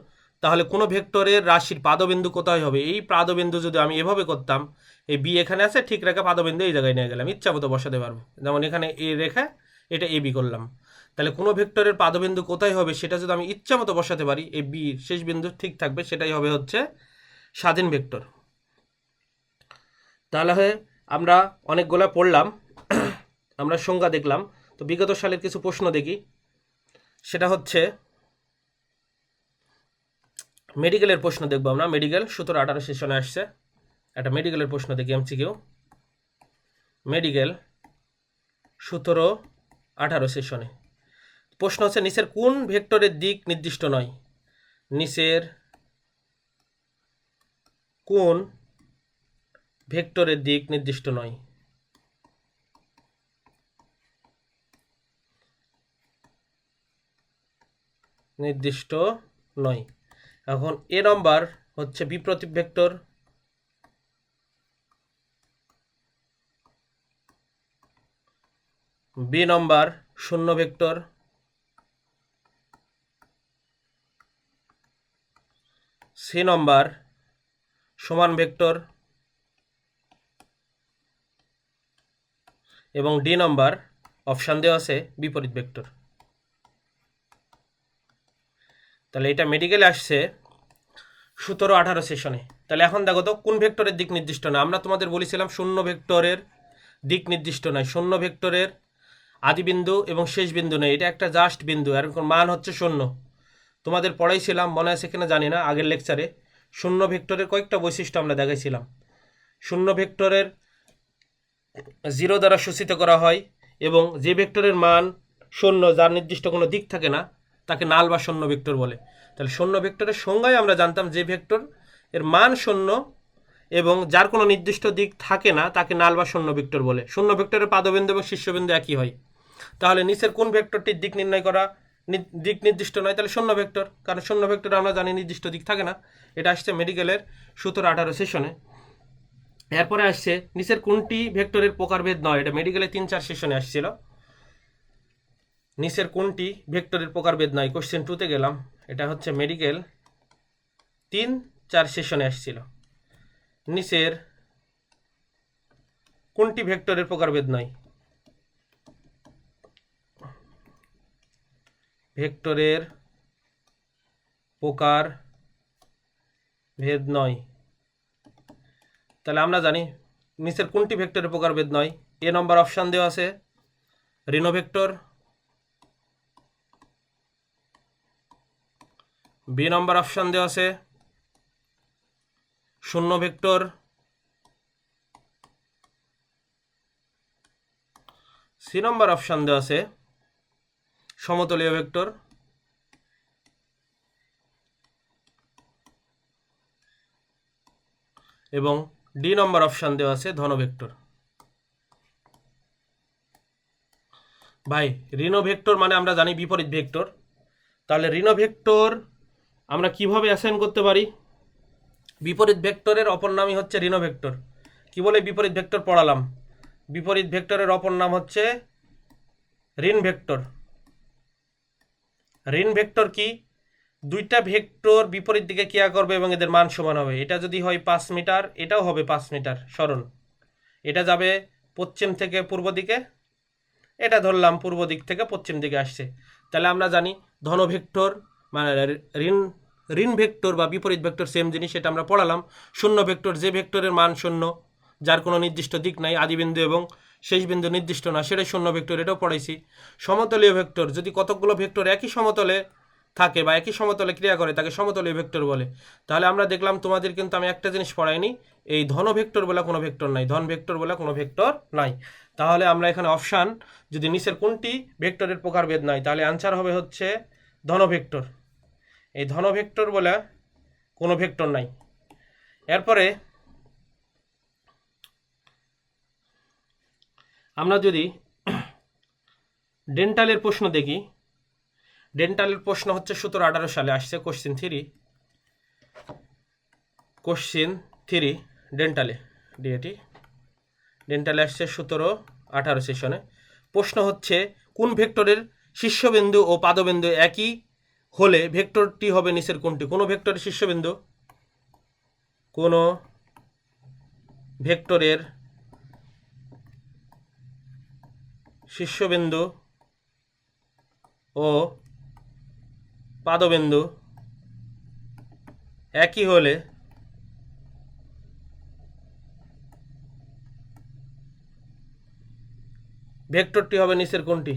S1: তাহলে কোনো ভেক্টরের রাশির পাদবিন্দু কোথায় হবে, এই পাদবিন্দু যদি আমি এভাবে করতাম, এই বি এখানে আছে, ঠিক রেখা পাদবিন্দু এই জায়গায় নিয়ে গেলাম, ইচ্ছামতো বসাতে পারবো। যেমন এখানে এ রেখা, এটা এ বি করলাম। তাহলে কোনো ভেক্টরের পাদবিন্দু কোথায় হবে সেটা যদি আমি ইচ্ছামতো বসাতে পারি, এই বি শেষ বিন্দু ঠিক থাকবে, সেটাই হবে হচ্ছে স্বাধীন ভেক্টর। তাহলে আমরা অনেকগুলো পড়লাম, আমরা সংজ্ঞা দেখলাম। তো বিগত সালের কিছু প্রশ্ন দেখি। সেটা হচ্ছে মেডিকেলের প্রশ্ন দেখবো আমরা। মেডিকেল 17-18 সেশনে আসছে, একটা মেডিকেলের প্রশ্ন দেখি এমসিকিউ। মেডিকেল 17-18 সেশনে প্রশ্ন হচ্ছে, নিচের কোন ভেক্টরের দিক নির্দিষ্ট নয়? নিচের কোন ভেক্টরের দিক নির্দিষ্ট নয়? নির্দিষ্ট নয়। এখন এ নম্বর হচ্ছে বিপ্রতীপ ভেক্টর, বি নম্বর শূন্য ভেক্টর, সি নম্বর সমান ভেক্টর এবং ডি নম্বর অপশান দেওয়া আছে বিপরীত ভেক্টর। তাহলে এটা মেডিকেলে আসছে 17-18 সেশনে। তাহলে এখন দেখো তো কোন ভেক্টরের দিক নির্দিষ্ট না। আমরা তোমাদের বলেছিলাম শূন্য ভেক্টরের দিক নির্দিষ্ট নয়, শূন্য ভেক্টরের আদি বিন্দু এবং শেষ বিন্দু নেই, এটা একটা জাস্ট বিন্দু, এর মান হচ্ছে শূন্য। তোমাদের পড়াইছিলাম, মনে আছে কিনা জানি না, আগের লেকচারে শূন্য ভেক্টরের কয়েকটা বৈশিষ্ট্য আমরা দেখাইছিলাম। শূন্য ভেক্টরের 0 দ্বারা সূচিত করা হয়, এবং যে ভেক্টরের মান শূন্য, যার নির্দিষ্ট কোনো দিক থাকে না, তাকে নাল বা শূন্য ভেক্টর বলে। তাহলে শূন্য ভেক্টরের সংজ্ঞায় আমরা জানতাম যে ভেক্টর এর মান শূন্য এবং যার কোনো নির্দিষ্ট দিক থাকে না তাকে নাল বা শূন্য ভেক্টর বলে। শূন্য ভেক্টরের পাদবিন্দু এবং শীর্ষবিন্দু একই হয়। তাহলে নিচের কোন ভেক্টরটির দিক নির্ণয় করা দিক নির্দিষ্ট নয়? তাহলে শূন্য ভেক্টর, কারণ শূন্য ভেক্টর আমরা জানি নির্দিষ্ট দিক থাকে না। এটা আসছে মেডিকেলের 17-18 সেশনে। এরপরে আসছে নিচের কোনটি ভেক্টরের প্রকারভেদ নয়? এটা মেডিকেলে 3-4 সেশনে আসছিল। নিচের কোনটি ভেক্টরের প্রকারভেদ নয়? কোশ্চেন 2-তে গেলাম, এটা হচ্ছে মেডিকেল 3-4 সেশনে আসছিল। নিচের কোনটি ভেক্টরের প্রকারভেদ নয়? ভেক্টরের প্রকার ভেদ নয়। তাহলে আমরা জানি নিচের কোনটি ভেক্টরের প্রকার ভেদ নয়? এ নম্বর অপশান দেওয়া আছে ঋণ ভেক্টর, বি নম্বর অপশান দেওয়া আছে শূন্য ভেক্টর, সি নম্বর অপশান দেওয়া আছে সমতলীয় ভেক্টর, এবং ডি নম্বর অপশান দেওয়া আছে ধন ভেক্টর। ভাই ঋণ ভেক্টর মানে আমরা জানি বিপরীত ভেক্টর। তাহলে ঋণ ভেক্টর আমরা কিভাবে অ্যাসাইন করতে পারি? বিপরীত ভেক্টরের অপর নামই হচ্ছে ঋণ ভেক্টর। কি বলে বিপরীত ভেক্টর পড়ালাম? বিপরীত ভেক্টরের অপর নাম হচ্ছে ঋণ ভেক্টর। ঋণ ভেক্টর কি? দুইটা ভেক্টর বিপরীত দিকে ক্রিয়া করবে এবং এদের মান সমান হবে। এটা যদি হয় 5 মিটার, এটাও হবে 5 মিটার সরণ। এটা যাবে পশ্চিম থেকে পূর্ব দিকে, এটা ধরলাম পূর্ব দিক থেকে পশ্চিম দিকে আসছে। তাহলে আমরা জানি ধন ভেক্টর মানে ঋণ ভেক্টর বা বিপরীত ভেক্টর সেম জিনিস, এটা আমরা পড়ালাম। শূন্য ভেক্টর যে ভেক্টরের মান শূন্য, যার কোনো নির্দিষ্ট দিক নাই, আদিবিন্দু এবং শেষ বিন্দু নির্দিষ্ট না, সেটাই শূন্য ভেক্টর, এটাও পড়াইছি। সমতলীয় ভেক্টর যদি কতকগুলো ভেক্টর একই সমতলে থাকে বা একই সমতলে ক্রিয়া করে তাকে সমতলীয় ভেক্টর বলে। তাহলে আমরা দেখলাম তোমাদের কিন্তু আমি একটা জিনিস পড়াইনি, এই ধন ভেক্টর বলে কোনো ভেক্টর নাই, ধন ভেক্টর বলে কোনো ভেক্টর নাই। তাহলে আমরা এখানে অপশান যদি নিচের কোনটি ভেক্টরের প্রকারভেদ নাই, তাহলে অ্যান্সার হবে হচ্ছে ধন ভেক্টর। এই ধন ভেক্টর বলে কোনো ভেক্টর নাই। এরপরে আমরা যদি ডেন্টালের প্রশ্ন দেখি, ডেন্টালের প্রশ্ন হচ্ছে 17-18 সালে আসছে কোশ্চিন 3 ডেন্টালে, ডিএটি ডেন্টালে আসছে 17-18 সেশনে। প্রশ্ন হচ্ছে কোন ভেক্টরের শীর্ষবিন্দু ও পাদবিন্দু একই হলে ভেক্টরটি হবে নিচের কোনটি? কোনো ভেক্টরের শীর্ষবিন্দু, কোনো ভেক্টরের শীর্ষবিন্দু ও পাদবিন্দু একই হলে ভেক্টরটি হবে নিচের কোনটি?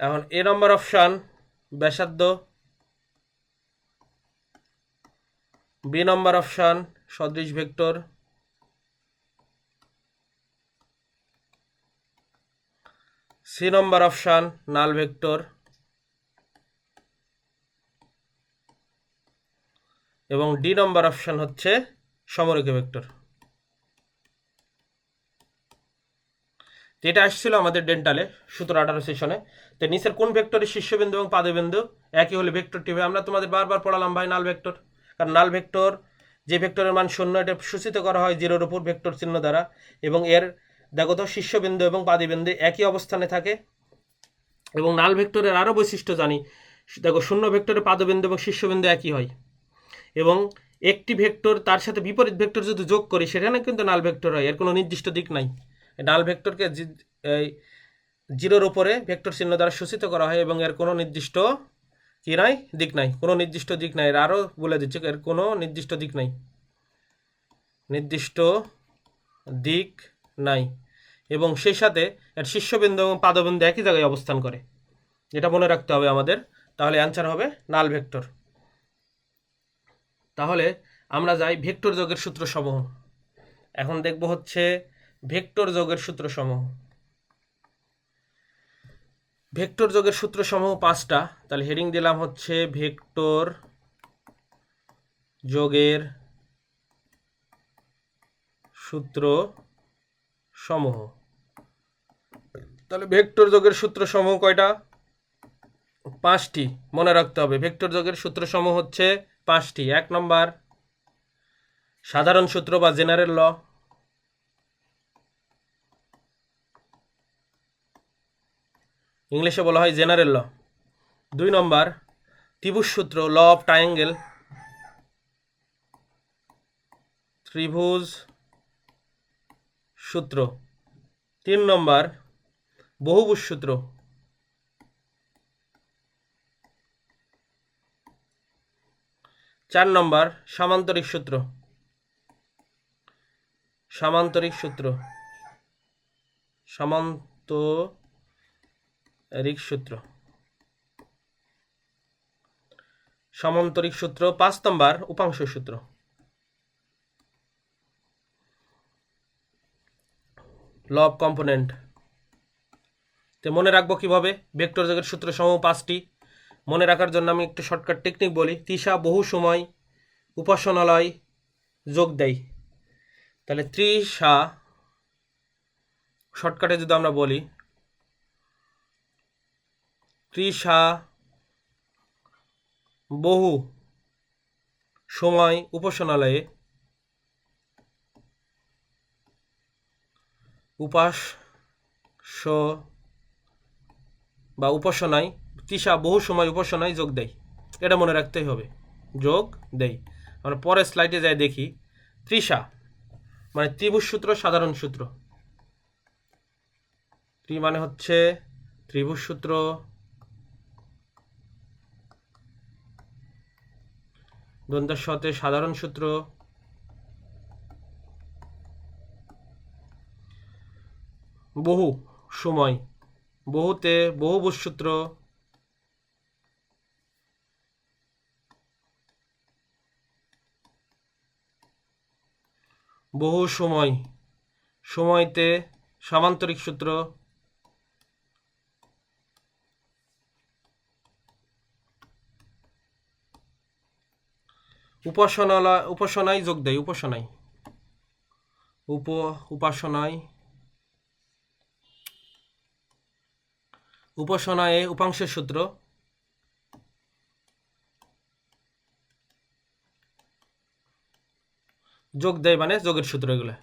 S1: এখন এ নম্বর অপশান ব্যাসার্ধ, বি নম্বর অপশান সদৃশ ভেক্টর, সি নম্বর অপশান নাল ভেক্টর, এবং ডি নম্বর অপশান হচ্ছে সমরেখা ভেক্টর। যেটা আসছিল আমাদের ডেন্টালে 17-18 সেশনে। তো নিচের কোন ভেক্টরের শীর্ষবিন্দু এবং পাদবিন্দু একই হলে ভেক্টরটি হবে? আমরা তোমাদের বারবার পড়ালাম ভাই নাল ভেক্টর, কারণ নাল ভেক্টর যে ভেক্টরের মান শূন্য, এটা সূচিত করা হয় জিরোর উপর ভেক্টর চিহ্ন দ্বারা, এবং এর দেখো তো শীর্ষবিন্দু এবং পাদবিন্দু একই অবস্থানে থাকে। এবং নাল ভেক্টরের আরও বৈশিষ্ট্য জানি, দেখো শূন্য ভেক্টরের পাদবিন্দু এবং শীর্ষবিন্দু একই হয়, এবং একটি ভেক্টর তার সাথে বিপরীত ভেক্টর যদি যোগ করি সেখানে কিন্তু নাল ভেক্টর হয়, এর কোনো নির্দিষ্ট দিক নাই। নাল ভেক্টরকে জিরোর উপরে ভেক্টর চিহ্ন দ্বারা সূচিত করা হয় এবং এর কোনো নির্দিষ্ট কি নাই, দিক নাই, কোনো নির্দিষ্ট দিক নাই। এর আরও বলে দিচ্ছে এর কোনো নির্দিষ্ট দিক নাই, নির্দিষ্ট দিক নাই, এবং সেই সাথে এর শীর্ষবিন্দু এবং পাদবিন্দু একই জায়গায় অবস্থান করে, এটা মনে রাখতে হবে আমাদের। তাহলে অ্যান্সার হবে নাল ভেক্টর। তাহলে আমরা যাই ভেক্টর যোগের সূত্রসমূহ। এখন দেখব হচ্ছে ভেক্টর যোগের সূত্রসমূহ। ভেক্টর যোগের সূত্রসমূহ 5টা। তাহলে হেডিং দিলাম হচ্ছে ভেক্টর যোগের সূত্রসমূহ। তাহলে ভেক্টর যোগের সূত্রসমূহ কয়টা? 5টি। মনে রাখতে হবে ভেক্টর যোগের সূত্রসমূহ হচ্ছে 5টি। 1 নম্বর সাধারণ সূত্র বা জেনারেল ল, ইংলিশে বলা হয় জেনারেল ল। 2 নম্বর ত্রিভুজ সূত্র, ল অফ ট্রায়াঙ্গেল। ত্রিভুজ সূত্র। 3 নম্বর বহুভুজ সূত্র। 4 নম্বর সামান্তরিক সূত্র। সামান্তরিক সূত্র। সামান্তরিক সূত্র। সামান্তরিক সূত্র। 5 নম্বর উপাংশ সূত্র। Law of component. তো মনে রাখবো কিভাবে? ভেক্টর যোগের সূত্র সমূহ 5টি। মনে রাখার জন্য আমি একটু শর্টকাট টেকনিক বলি। তৃষা বহু সময় উপাসনালয় যোগ দেয়। তাহলে তৃষা শর্টকাটে যদি আমরা বলি, তৃষা বহু সময় উপাসনালয়ে উপাসনায় তৃষা বহু সময় উপাসনায় যোগ দেয়। এটা মনে রাখতেই হবে, যোগ দেয়। আমরা পরের স্লাইডে যাই দেখি। তৃষা মানে ত্রিভুজ সূত্র, সাধারণ সূত্র। ত্রি মানে হচ্ছে ত্রিভুজ সূত্র, দ্বন্দ্বের সাথে সাধারণ সূত্র, বহু সময়, বহুতে বহুভুজ সূত্র, বহু সময়, সময়তে সামান্তরিক সূত্র, উপাসনায় যোগ দেয়। উপাসনায় উপাংশের সূত্র, যোগ দেয় মানে যোগের সূত্র। এগুলো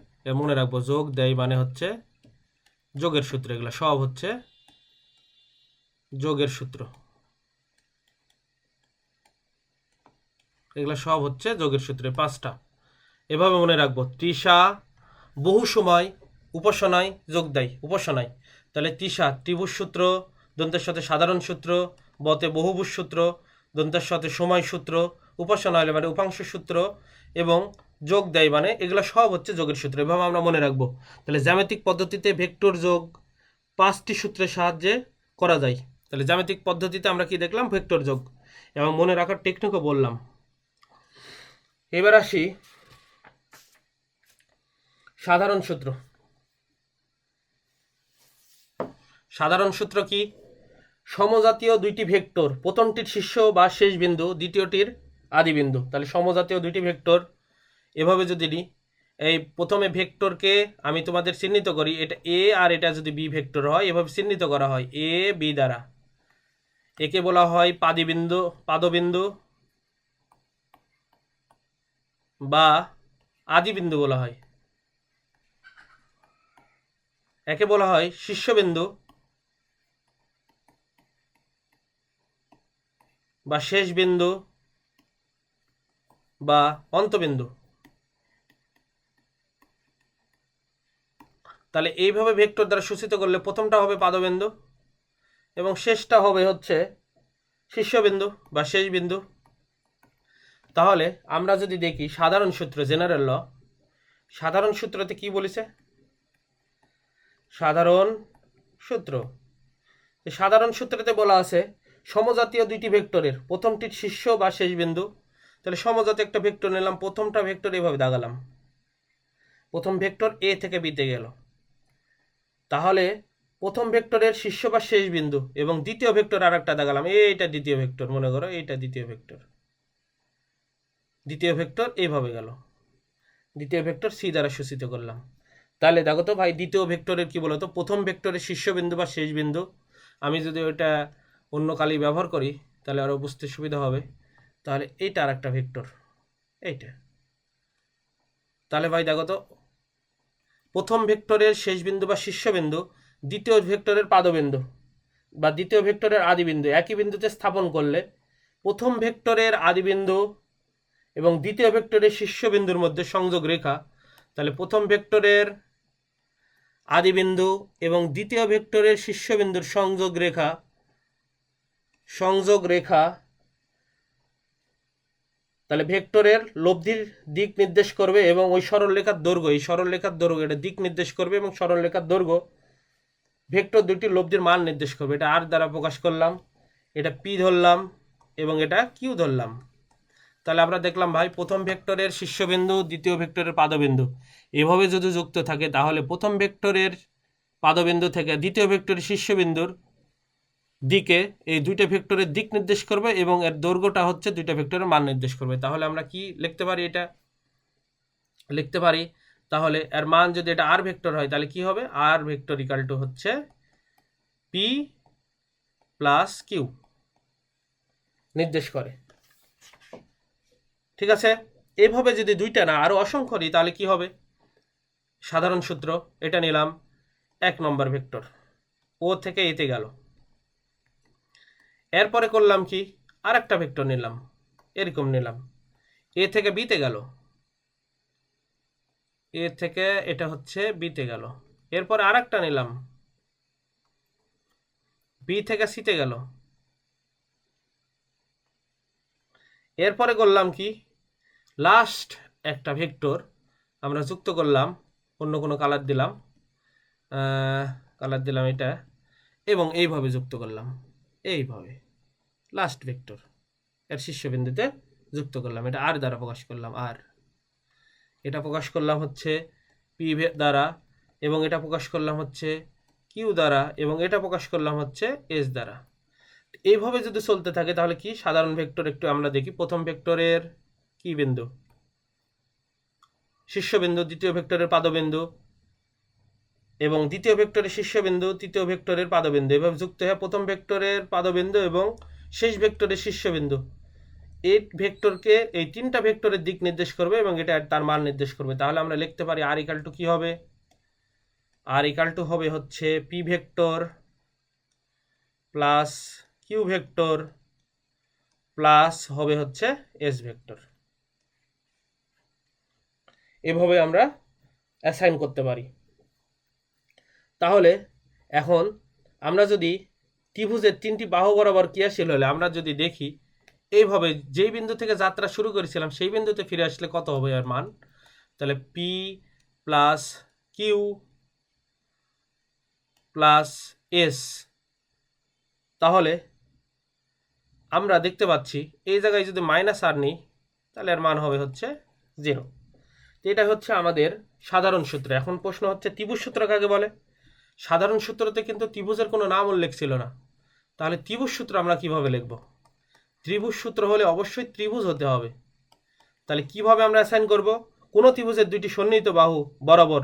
S1: মনে রাখবো, যোগ দেয় মানে হচ্ছে যোগের সূত্র। এগুলো সব হচ্ছে যোগের সূত্র। এগুলো সব হচ্ছে যোগের সূত্রে 5টা। এভাবে মনে রাখবো। তৃষা বহু সময় উপাসনায় যোগ দেয়। উপাসনায় তাহলে তৃষা ত্রিভুজ সূত্র, দন্তের সাথে সাধারণ সূত্র, বতে বহুভুজ সূত্র, দন্তের সাথে সময় সূত্র, উপাসনা হলে মানে উপাংশ সূত্র, এবং যোগ দেয় মানে এগুলো সব হচ্ছে যোগের সূত্র। এভাবে আমরা মনে রাখবো। তাহলে জ্যামিতিক পদ্ধতিতে ভেক্টর যোগ 5টি সূত্রের সাহায্যে করা যায়। তাহলে জ্যামিতিক পদ্ধতিতে আমরা কি দেখলাম? ভেক্টর যোগ, এবং মনে রাখার টেকনিকও বললাম। এবার আসি সাধারণ সূত্র। সাধারণ সূত্র কি? সমজাতীয় দুইটি ভেক্টর, প্রথমটির শীর্ষ বা শেষ বিন্দু, দ্বিতীয়টির আদি বিন্দু। তাহলে সমজাতীয় দুইটি ভেক্টর এভাবে যদি নিই, এই প্রথমে ভেক্টরকে আমি তোমাদের চিহ্নিত করি, এটা এ আর এটা যদি বি ভেক্টর হয়, এভাবে চিহ্নিত করা হয় এ বি দ্বারা। একে বলা হয় পাদবিন্দু বা আদি বিন্দু বলা হয়। একে বলা হয় শীর্ষবিন্দু বা শেষ বিন্দু বা অন্তবিন্দু। তাহলে এইভাবে ভেক্টর দ্বারা সূচিত করলে প্রথমটা হবে পাদবিন্দু এবং শেষটা হবে হচ্ছে শীর্ষবিন্দু বা শেষ বিন্দু। তাহলে আমরা যদি দেখি সাধারণ সূত্র, জেনারেল ল, সাধারণ সূত্রতে কি বলেছে? সাধারণ সূত্রতে বলা আছে সমজাতীয় দুইটি ভেক্টরের প্রথমটির শীর্ষ বা শেষ বিন্দু। তাহলে সমজাতীয় একটা ভেক্টর নিলাম, প্রথমটা ভেক্টর এভাবে দাগালাম, প্রথম ভেক্টর এ থেকে বিতে গেল। তাহলে প্রথম ভেক্টরের শীর্ষ বা শেষ বিন্দু এবং দ্বিতীয় ভেক্টর আর একটা দাগালাম, এইটা দ্বিতীয় ভেক্টর, মনে করো এইটা দ্বিতীয় ভেক্টর এইভাবে গেল, দ্বিতীয় ভেক্টর সি দ্বারা সূচিত করলাম। তাহলে দেখো তো ভাই, দ্বিতীয় ভেক্টরের কি বলতো? প্রথম ভেক্টরের শীর্ষবিন্দু বা শেষ বিন্দু। আমি যদি ওইটা অন্য কালি ব্যবহার করি তাহলে আরও বুঝতে সুবিধা হবে। তাহলে এইটা আর একটা ভেক্টর, এইটা। তাহলে ভাই দেখো তো, প্রথম ভেক্টরের শেষ বিন্দু বা শীর্ষবিন্দু, দ্বিতীয় ভেক্টরের পাদবিন্দু বা দ্বিতীয় ভেক্টরের আদিবিন্দু একই বিন্দুতে স্থাপন করলে প্রথম ভেক্টরের আদিবিন্দু এবং দ্বিতীয় ভেক্টরের শীর্ষবিন্দুর মধ্যে সংযোগ রেখা, তাহলে প্রথম ভেক্টরের আদিবিন্দু এবং দ্বিতীয় ভেক্টরের শীর্ষবিন্দুর সংযোগ রেখা তাহলে ভেক্টরের লব্ধির দিক নির্দেশ করবে এবং ওই সরলরেখার দৈর্ঘ্য, এই সরলরেখার দৈর্ঘ্য এটা দিক নির্দেশ করবে এবং সরলরেখার দৈর্ঘ্য ভেক্টর দুটি লব্ধির মান নির্দেশ করবে। এটা আর দ্বারা প্রকাশ করলাম, এটা পি ধরলাম এবং এটা কিউ ধরলাম। তাহলে আমরা দেখলাম ভাই প্রথম ভেক্টরের শীর্ষবিন্দু দ্বিতীয় ভেক্টরের পাদবিন্দু এভাবে যদি যুক্ত থাকে তাহলে প্রথম ভেক্টরের পাদবিন্দু থেকে দ্বিতীয় ভেক্টরের শীর্ষবিন্দুর দিকে এই দুইটা ভেক্টরের দিক নির্দেশ করবে এবং এর দৈর্ঘ্যটা হচ্ছে দুইটা ভেক্টরের মান নির্দেশ করবে। তাহলে আমরা কি লিখতে পারি? এটা লিখতে পারি তাহলে এর মান যদি এটা আর ভেক্টর হয় তাহলে কি হবে? আর ভেক্টর ইকাল টু হচ্ছে পি প্লাস কিউ নির্দেশ করে। ঠিক আছে, এইভাবে যদি দুইটা না আরো অসংখ্য নিই তাহলে কি হবে? সাধারণ সূত্র, এটা নিলাম 1 নম্বর ভেক্টর, ও থেকে এতে গেল। এরপরে করলাম কি, আর একটা ভেক্টর নিলাম, এরকম নিলাম, এ থেকে বিতে গেল, এ থেকে এটা হচ্ছে বিতে গেল। এরপরে আর একটা নিলাম, বি থেকে সিতে গেল। এরপরে করলাম কি, লাস্ট একটা ভেক্টর আমরা যুক্ত করলাম, অন্য কোনো কালার দিলাম, এটা, এবং এইভাবে যুক্ত করলাম, এইভাবে লাস্ট ভেক্টর এর শীর্ষবিন্দুতে যুক্ত করলাম। এটা আর দ্বারা প্রকাশ করলাম, আর এটা প্রকাশ করলাম হচ্ছে পি দ্বারা, এবং এটা প্রকাশ করলাম হচ্ছে কিউ দ্বারা, এবং এটা প্রকাশ করলাম হচ্ছে এস দ্বারা। এইভাবে যদি চলতে থাকে তাহলে কি সাধারণ ভেক্টর একটু আমরা দেখি। প্রথম ভেক্টরের কি বিন্দু? শীর্ষবিন্দু, দ্বিতীয় ভেক্টরের পাদবিন্দু, এবং দ্বিতীয় ভেক্টরের শীর্ষবিন্দু তৃতীয় ভেক্টরের পাদবিন্দু, এভাবে যুক্ত হয়ে প্রথম ভেক্টরের পাদবিন্দু এবং শেষ ভেক্টরের শীর্ষবিন্দু এই ভেক্টরকে, এই তিনটা ভেক্টরের দিক নির্দেশ করবে এবং এটা তার মান নির্দেশ করবে। তাহলে আমরা লিখতে পারি আর ইকাল টু কি হবে? আর ইকাল টু হবে হচ্ছে P vector plus Q vector plus হবে হচ্ছে এস ভেক্টর। এভাবে আমরা অ্যাসাইন করতে পারি। তাহলে এখন আমরা যদি ত্রিভুজের তিনটি বাহু বরাবর ক্রিয়াশীল হলে আমরা যদি দেখি এইভাবে যেই বিন্দু থেকে যাত্রা শুরু করেছিলাম সেই বিন্দুতে ফিরে আসলে কত হবে এর মান? তাহলে P plus Q plus S. তাহলে আমরা দেখতে পাচ্ছি এই জায়গায় যদি মাইনাস আর নিই তাহলে এর মান হবে হচ্ছে 0। তো এটা হচ্ছে আমাদের সাধারণ সূত্র। এখন প্রশ্ন হচ্ছে ত্রিভুজ সূত্র কাকে বলে? সাধারণ সূত্রতে কিন্তু ত্রিভুজের কোনো নাম উল্লেখ ছিল না, তাহলে ত্রিভুজ সূত্র আমরা কিভাবে লিখব? ত্রিভুজ সূত্র হলে অবশ্যই ত্রিভুজ হতে হবে। তাহলে কিভাবে আমরা অ্যাসাইন করব? কোনো ত্রিভুজের দুইটি সন্নিহিত বাহু বরাবর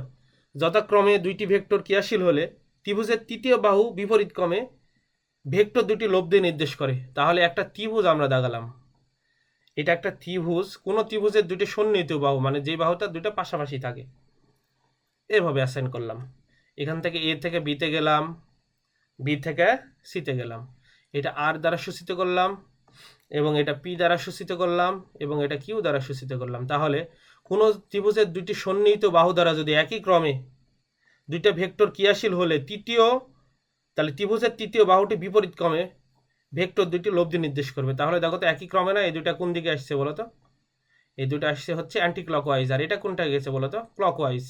S1: যথাক্রমে দুইটি ভেক্টর ক্রিয়াশীল হলে ত্রিভুজের তৃতীয় বাহু বিপরীত ক্রমে ভেক্টর দুটি লব্ধি নির্দেশ করে। তাহলে একটা ত্রিভুজ আমরা দাগালাম, এটা একটা ত্রিভুজ, কোনো ত্রিভুজের দুটি সন্নিহিত বাহু মানে যে বাহুটা দুটো পাশাপাশি থাকে, এভাবে অ্যাসাইন করলাম। এখান থেকে এ থেকে বিতে গেলাম, বি থেকে সিতে গেলাম, এটা আর দ্বারা সূচিত করলাম এবং এটা পি দ্বারা সূচিত করলাম এবং এটা কিউ দ্বারা সূচিত করলাম। তাহলে কোনো ত্রিভুজের দুটি সন্নিহিত বাহু দ্বারা যদি একই ক্রমে দুইটা ভেক্টর ক্রিয়াশীল হলে তাহলে ত্রিভুজের তৃতীয় বাহুটি বিপরীত ক্রমে ভেক্টর দুটি লব্ধি নির্দেশ করবে। তাহলে দেখো তো একই ক্রমে না, এই দুটা কোন দিকে আসছে বলো তো? এই দুটো আসছে হচ্ছে অ্যান্টি ক্লকওয়াইজ, আর এটা কোনটা গেছে বলো তো? ক্লকওয়াইজ।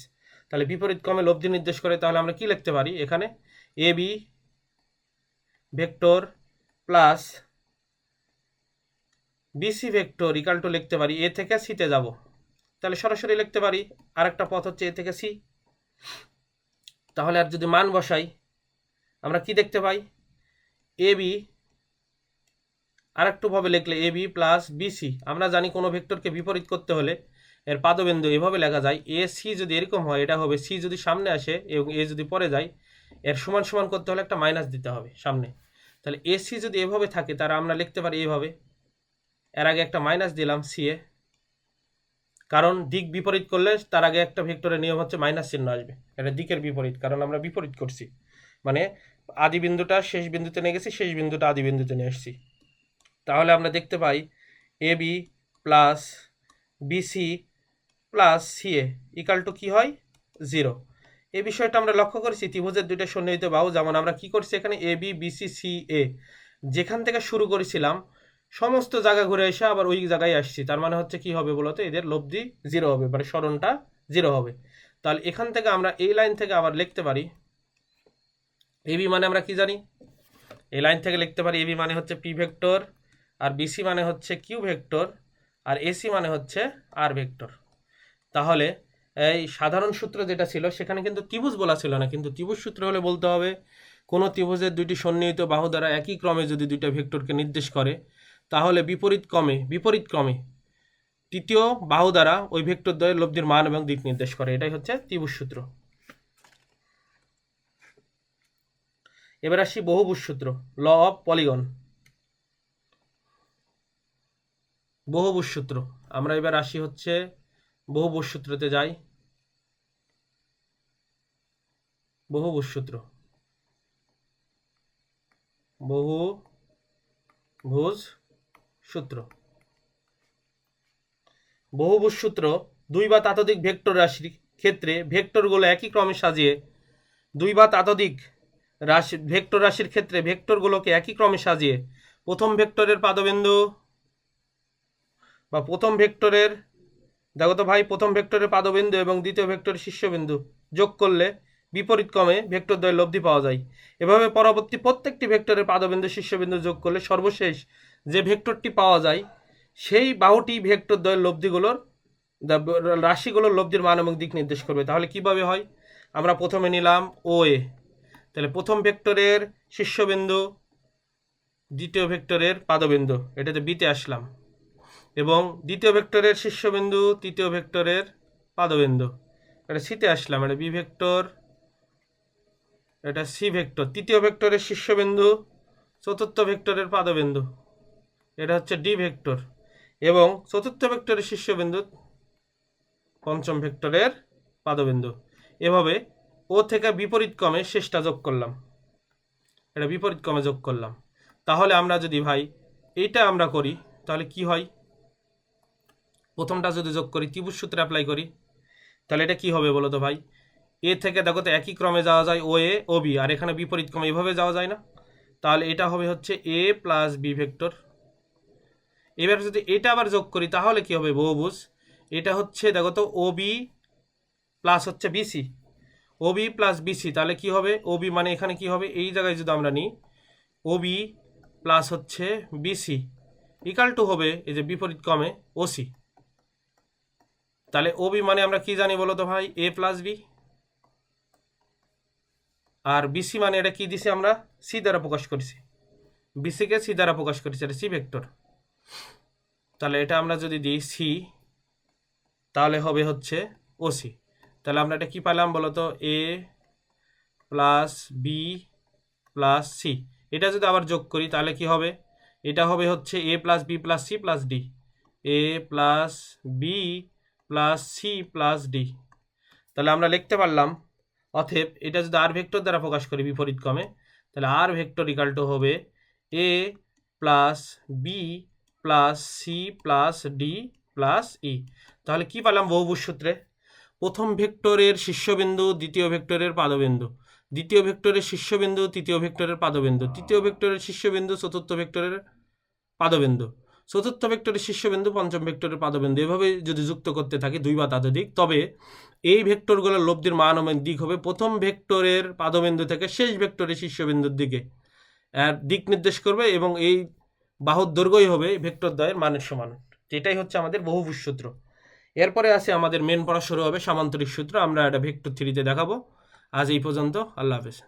S1: তাহলে বিপরীত ক্রমে লব্ধি নির্দেশ করে। তাহলে আমরা কি লিখতে পারি এখানে? A B vector plus BC vector equal to লিখতে পারি এ থেকে সিতে যাব, তাহলে সরাসরি লিখতে পারি আর একটা পথ হচ্ছে এ থেকে সি। তাহলে আর যদি মান বসাই আমরা কি দেখতে পাই? এ বি আর একটু ভাবে লিখলে এ বি প্লাস বিসি। আমরা জানি কোনো ভেক্টরকে বিপরীত করতে হলে এর পাদবিন্দু এভাবে লেখা যায়, এ সি যদি এরকম হয় এটা হবে সি যদি সামনে আসে এবং এ যদি পরে যায়, এর সমান সমান করতে হলে একটা মাইনাস দিতে হবে সামনে। তাহলে এ সি যদি এভাবে থাকে তারা আমরা লিখতে পারি এইভাবে, এর আগে একটা মাইনাস দিলাম সি এ, কারণ দিক বিপরীত করলে তার আগে একটা ভেক্টরের নিয়ম হচ্ছে মাইনাস চিহ্ন আসবে, এটা দিকের বিপরীত, কারণ আমরা বিপরীত করছি, মানে আদি বিন্দুটা শেষ বিন্দুতে নিয়ে গেছি, শেষ বিন্দুটা আদি বিন্দুতে নিয়ে আসছি। তাহলে আমরা দেখতে পাই A B plus BC plus CA equal to কী হয় 0। এই বিষয়টা আমরা লক্ষ্য করেছি ত্রিভুজের দুইটা সন্নিহিত বাহু, যেমন আমরা কি করছি এখানে এ বি বিসি সি এ যেখান থেকে শুরু করেছিলাম সমস্ত জায়গা ঘুরে এসে আবার ওই জায়গায় আসছি, তার মানে হচ্ছে কি হবে বলতো, এদের লব্ধি 0 হবে, মানে সরণটা 0 হবে। তাহলে এখান থেকে আমরা এই লাইন থেকে আবার লিখতে পারি এবি মানে আমরা কি জানি, এই লাইন থেকে লিখতে পারি এবি মানে হচ্ছে পি ভেক্টর, আর বিসি মানে হচ্ছে কিউ ভেক্টর, আর এসি মানে হচ্ছে আর ভেক্টর। তাহলে এই সাধারণ সূত্র যেটা ছিল সেখানে কিন্তু ত্রিভুজ বলা ছিল না, কিন্তু ত্রিভুজ সূত্র হলে বলতে হবে কোনো ত্রিভুজের দুইটি সন্নিহিত বাহু দ্বারা একই ক্রমে যদি দুইটা ভেক্টরকে নির্দেশ করে তাহলে বিপরীত ক্রমে তৃতীয় বাহু দ্বারা ওই ভেক্টর দ্বয়ের লব্ধির মান এবং দিক নির্দেশ করে, এটাই হচ্ছে ত্রিভুজ সূত্র। এবার আসি বহুভুজ সূত্র, ল অফ পলিগন। বহুভুজ সূত্র আমরা এবার আসি হচ্ছে বহুভুজ সূত্রতে যাই। বহুভুজ সূত্র, বহুভুজ সূত্র, বহুভুজ সূত্র দুই বা ততোধিক ভেক্টর রাশির ক্ষেত্রে ভেক্টরগুলো একই ক্রমে সাজিয়ে দুই বা ততোধিক ভেক্টর রাশির ক্ষেত্রে ভেক্টরগুলোকে একই ক্রমে সাজিয়ে প্রথম ভেক্টরের পাদবিন্দু বা প্রথম ভেক্টরের দেখো তো ভাই প্রথম ভেক্টরের পাদবিন্দু এবং দ্বিতীয় ভেক্টরের শীর্ষবিন্দু যোগ করলে বিপরীত ক্রমে ভেক্টর দ্বয়ের লব্ধি পাওয়া যায়। এভাবে পরবর্তী প্রত্যেকটি ভেক্টরের পাদবিন্দু শীর্ষবিন্দু যোগ করলে সর্বশেষ যে ভেক্টরটি পাওয়া যায় সেই বাহুটি ভেক্টর দ্বয়ের লব্ধিগুলোর রাশিগুলোর লব্ধির মান এবং দিক নির্দেশ করবে। তাহলে কিভাবে হয়, আমরা প্রথমে নিলাম ও এ, তাহলে প্রথম ভেক্টরের শীর্ষবিন্দু দ্বিতীয় ভেক্টরের পাদবিন্দু, এটাতে বিতে আসলাম, এবং দ্বিতীয় ভেক্টরের শীর্ষবিন্দু তৃতীয় ভেক্টরের পাদবিন্দু, এটা সিতে আসলাম, এটা বি ভেক্টর, এটা সি ভেক্টর, তৃতীয় ভেক্টরের শীর্ষবিন্দু চতুর্থ ভেক্টরের পাদবিন্দু, এটা হচ্ছে ডি ভেক্টর, এবং চতুর্থ ভেক্টরের শীর্ষবিন্দু পঞ্চম ভেক্টরের পাদবিন্দু। এভাবে ও থেকে বিপরীত ক্রমে শেষটা যোগ করলাম, এটা বিপরীত ক্রমে যোগ করলাম। তাহলে আমরা যদি ভাই এইটা আমরা করি তাহলে কি হয়, প্রথমটা যদি যোগ করি ত্রিভুজ সূত্রে অ্যাপ্লাই করি তাহলে এটা কি হবে বলো তো ভাই, এ থেকে দেখো তো একই ক্রমে যাওয়া যায় ও এ ও বি, আর এখানে বিপরীত ক্রমে এভাবে যাওয়া যায় না, তাহলে এটা হবে হচ্ছে এ প্লাস বি ভেক্টর। এবার যদি এটা আবার যোগ করি তাহলে কি হবে বহুভুজ, এটা হচ্ছে দেখো তো ও বি প্লাস হচ্ছে বিসি, ও বি প্লাস বিসি, তাহলে কি হবে ও বি মানে এখানে কি হবে, এই জায়গায় যদি আমরা নিই ও বি প্লাস হচ্ছে বিসি ইকাল টু হবে এই যে বিপরীত ক্রমে ওসি। তাহলে ও বি মানে আমরা কি জানি বলো তো ভাই, এ প্লাস বি, আর বিসি মানে এটা কি দিছি আমরা সি দ্বারা প্রকাশ করেছি, বিসিকে সি দ্বারা প্রকাশ করেছি, এটা সি ভেক্টর। তাহলে এটা আমরা যদি দিই সি তাহলে হবে হচ্ছে ওসি। তাহলে আমরা এটা কি পেলাম বলতো, এ প্লাস বি প্লাস সি, এটা যদি আবার যোগ করি তাহলে কি হবে, এটা হবে হচ্ছে A plus B plus C plus D, A plus B plus C plus D. তাহলে আমরা লিখতে পারলাম অতএব এটা যদি আর ভেক্টর দ্বারা প্রকাশ করি বিপরীত ক্রমে তাহলে আর ভেক্টর ইকাল টু হবে A plus B plus C plus D plus E. তাহলে কি পেলাম বহুভুজ সূত্রে, প্রথম ভেক্টরের শীর্ষবিন্দু দ্বিতীয় ভেক্টরের পাদবিন্দু, দ্বিতীয় ভেক্টরের শীর্ষবিন্দু তৃতীয় ভেক্টরের পাদবিন্দু, তৃতীয় ভেক্টরের শীর্ষবিন্দু চতুর্থ ভেক্টরের পাদবিন্দু, চতুর্থ ভেক্টরের শীর্ষবিন্দু পঞ্চম ভেক্টরের পাদবিন্দু। এভাবে যদি যুক্ত করতে থাকি দুই বা ততোধিক, তবে এই ভেক্টরগুলোর লব্ধির মান এবং দিক হবে প্রথম ভেক্টরের পাদবিন্দু থেকে শেষ ভেক্টরের শীর্ষবিন্দুর দিকে দিক নির্দেশ করবে, এবং এই বাহুর দৈর্ঘ্যই হবে ভেক্টর দ্বয়ের মানের সমান। এটাই হচ্ছে আমাদের বহুভুজ সূত্র। এরপরে আছে আমাদের মেন পড়া শুরু হবে সামান্তরিক সূত্র, আমরা এটা ভেক্টর থ্রিতে দেখাবো। আজ এই পর্যন্ত, আল্লাহ হাফেজ।